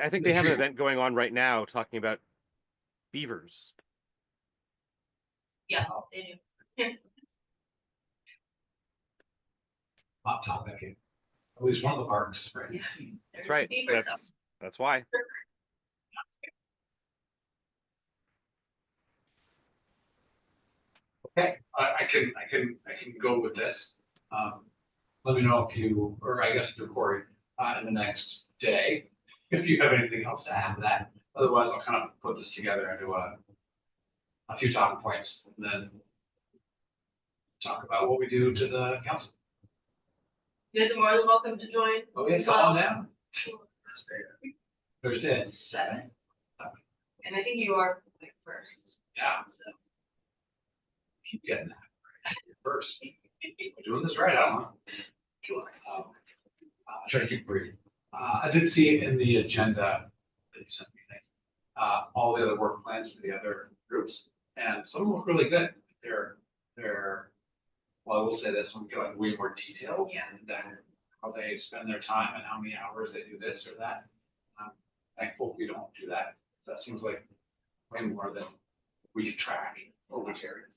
I think they have an event going on right now talking about beavers. Yeah, they do. Hot topic in at least one of the parks, right? That's right. That's why. Okay, I can go with this. Let me know if you, or I guess through Corey, in the next day, if you have anything else to add to that. Otherwise, I'll kind of put this together into a few talking points, and then talk about what we do to the council. You guys are more than welcome to join. Oh, yeah, come on down. Thursday at 7. And I think you are like first. Yeah, So. keep getting that right first. We're doing this right, I don't know. Sure. Try to keep it brief. I did see in the agenda that you sent me, thank you, all the other work plans for the other groups, and some of them look really good. They're, well, I will say this, I'm going way more detailed. Yeah. Than how they spend their time and how many hours they do this or that. I'm thankful we don't do that. That seems like way more than we could track for which areas.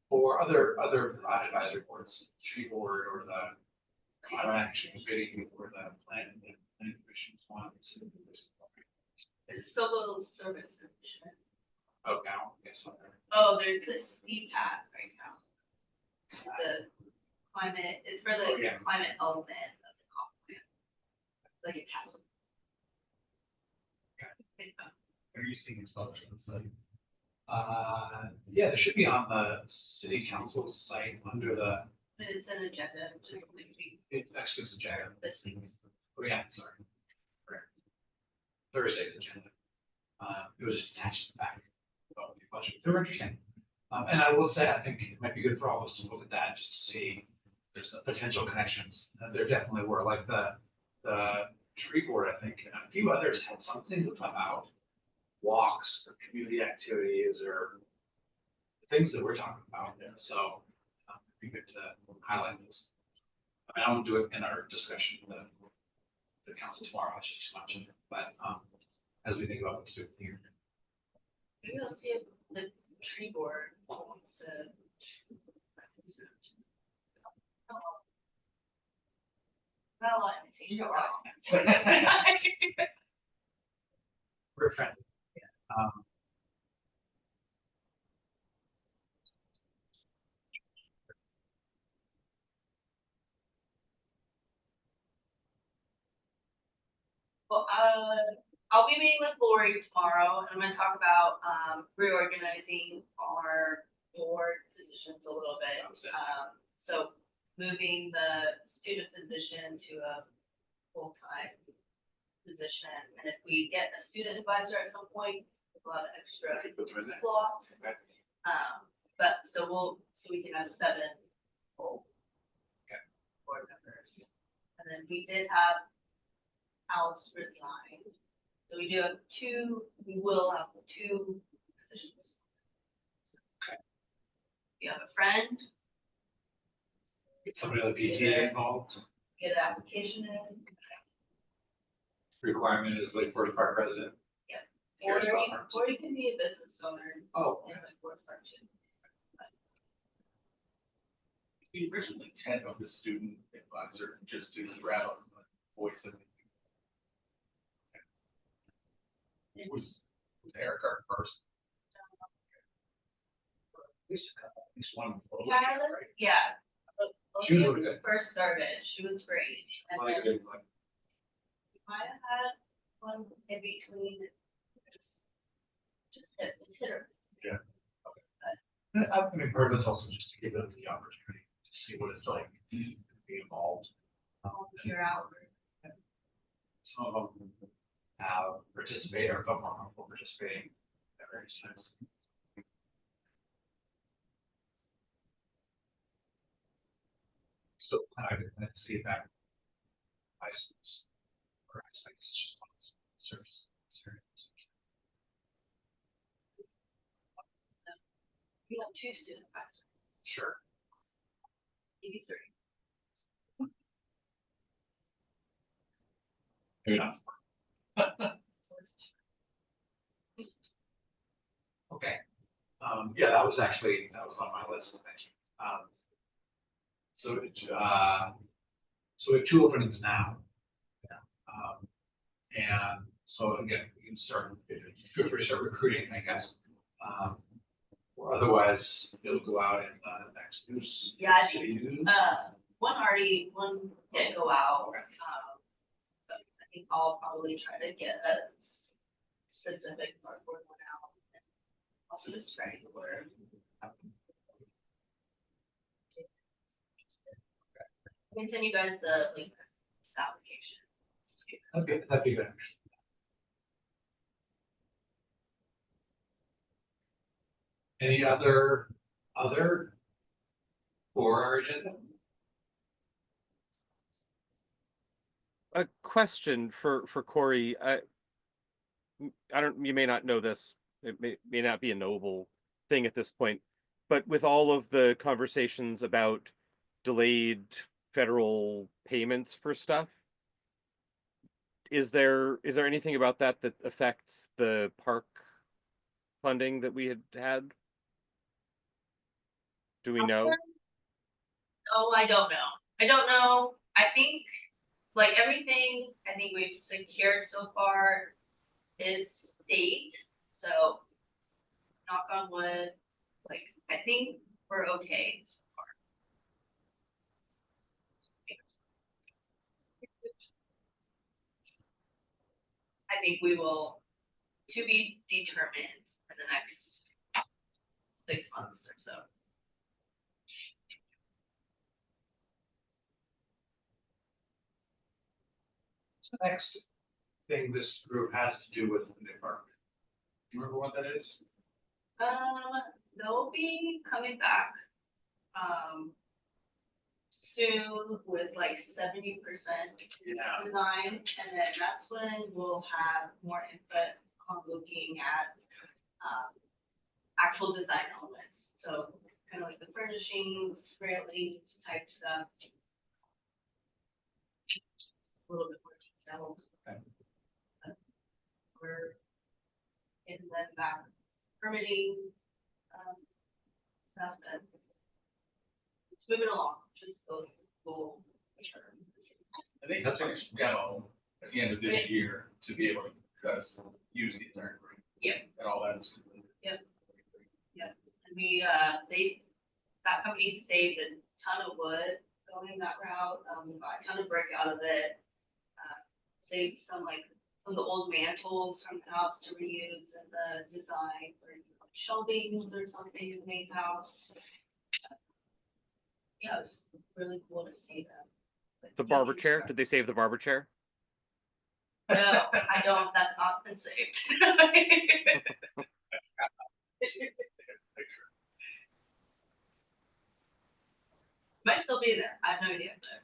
Or other advisory boards, tree board or the climate action committee or the planning commission ones. It's a Sodal service commission. Oh, now, yes, okay. Oh, there's this CPAT right now. The climate, it's for the Oh, yeah. climate element of the comp plan. It's like a castle. Are you seeing these published on the site? Yeah, they should be on the city council site under the, It's an agenda, just next week, it actually is agenda. this week. Oh, yeah, sorry. Correct. Thursday's agenda. It was just attached to the back of the budget. They were interesting. And I will say, I think it might be good for all of us to look at that just to see there's potential connections. And there definitely were, like the tree board, I think, and a few others had something about walks or community activities or things that we're talking about. So it'd be good to highlight those. I mean, I won't do it in our discussion with the council tomorrow, it's just too much. But as we think about what to do with the year. Maybe I'll see if the tree board wants to. Well, I think. We're friendly. Well, I'll be meeting with Lori tomorrow, and I'm gonna talk about, reorganizing our board positions a little bit. So moving the student position to a full-time position, and if we get a student advisor at some point, a lot of extra slots. But so we can have 7 full board members. And then we did have Alice resign. So we will have 2 positions. Okay. We have a friend, Get somebody on the PTA involved. get an application in, Requirement is Lake Forest Park resident. or Cares about parks. you can be a business owner Oh, in like Forest Park too. The original intent of the student advisor, just to grab a voice of. It was Eric our first. at least one. Yeah, Right? yeah. She was When really good. First started, she was great. And Really then good, like, we might have had one in between. Just hit her. Yeah. I mean, part of it's also just to give them the opportunity to see what it's like to be involved. Volunteer out. Some of them have participated or felt more comfortable participating at various times. So I could see it back. High schools. Or I guess it's just one of those service. You have 2 student advisors, Sure. maybe 3. Maybe not. Okay. Yeah, that was on my list. Thank you. So we have 2 openings now. And so again, we can start, feel free to start recruiting, I guess. Or otherwise, it'll go out in the next news. Yeah, I city news. One did go out. But I think I'll probably try to get a specific cardboard one out. And also just spreading the word. I can send you guys the link to the application. That'd be good. Any other for our agenda? a question for Corey. I don't, you may not know this. It may not be a noble thing at this point, but with all of the conversations about delayed federal payments for stuff, is there anything about that that affects the park funding that we had? Do we know? Oh, I don't know. I don't know. I think like everything I think we've secured so far is state. So knock on wood, like I think we're okay so far. I think we will to be determined in the next 6 months or so. What's the next thing this group has to do with the new park? Do you remember what that is? They'll be coming back soon with like 70% Yeah. design, and then that's when we'll have more input on looking at actual design elements. So kind of like the furnishings, railings type stuff. A little bit more detailed. Okay. We're in then back permitting stuff, and it's moving along, just so we'll I think that's a demo at the end of this year to be able to use the entire group. Yeah. And all that is completed. And we, that company saved a ton of wood going that route, we got a ton of brick out of it. Saved some of the old mantles from the house to reuse in the design for shelvings or something in the main house. Yeah, it was really cool to see them. Like, The barber taking chair? stuff. Did they save the barber chair? No, I don't, that's not been saved. Might still be there, I have no idea, but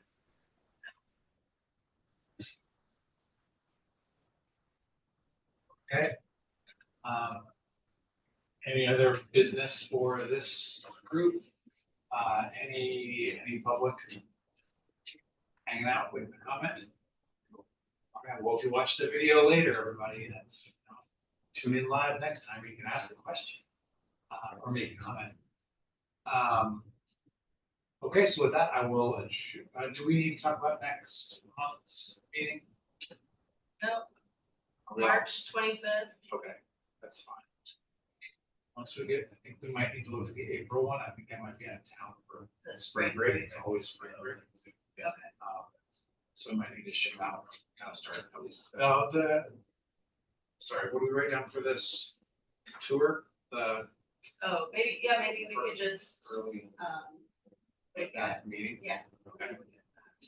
Okay. Any other business for this group? Any public hanging out with a comment? Okay, well, if you watch the video later, everybody, that's, tune in live next time, you can ask a question, or make a comment. Okay, so with that, I will, do we need to talk about next month's meeting? no, Are we all- March 25th. Okay, that's fine. Once we get, I think we might need to look at the April one. I think I might be out of town for The spring break. It's always spring break. Okay. So we might need to ship out, kind of start at least. Sorry, what do we write down for this tour? The Oh, maybe, yeah, maybe we could just, early like that, meeting? yeah. Okay.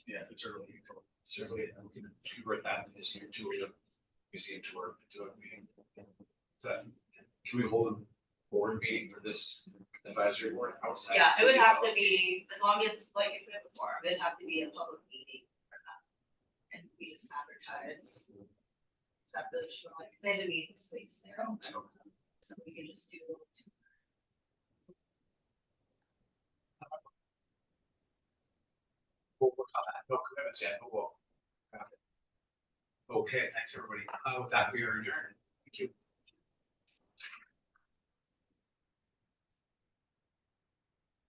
Yeah, if it's early, it's early, we can convert that to this year tour, the museum tour, to a meeting. So, can we hold a board meeting for this advisory board outside? Yeah, it would city have hall? to be, as long as, like, if we have a forum, it'd have to be a public meeting. And we just advertise. Except the Shoreline, they have a meeting space there. So we can just do. We'll work on that. No commitments yet, but we'll. Okay, thanks, everybody. With that, we are adjourned. Thank you.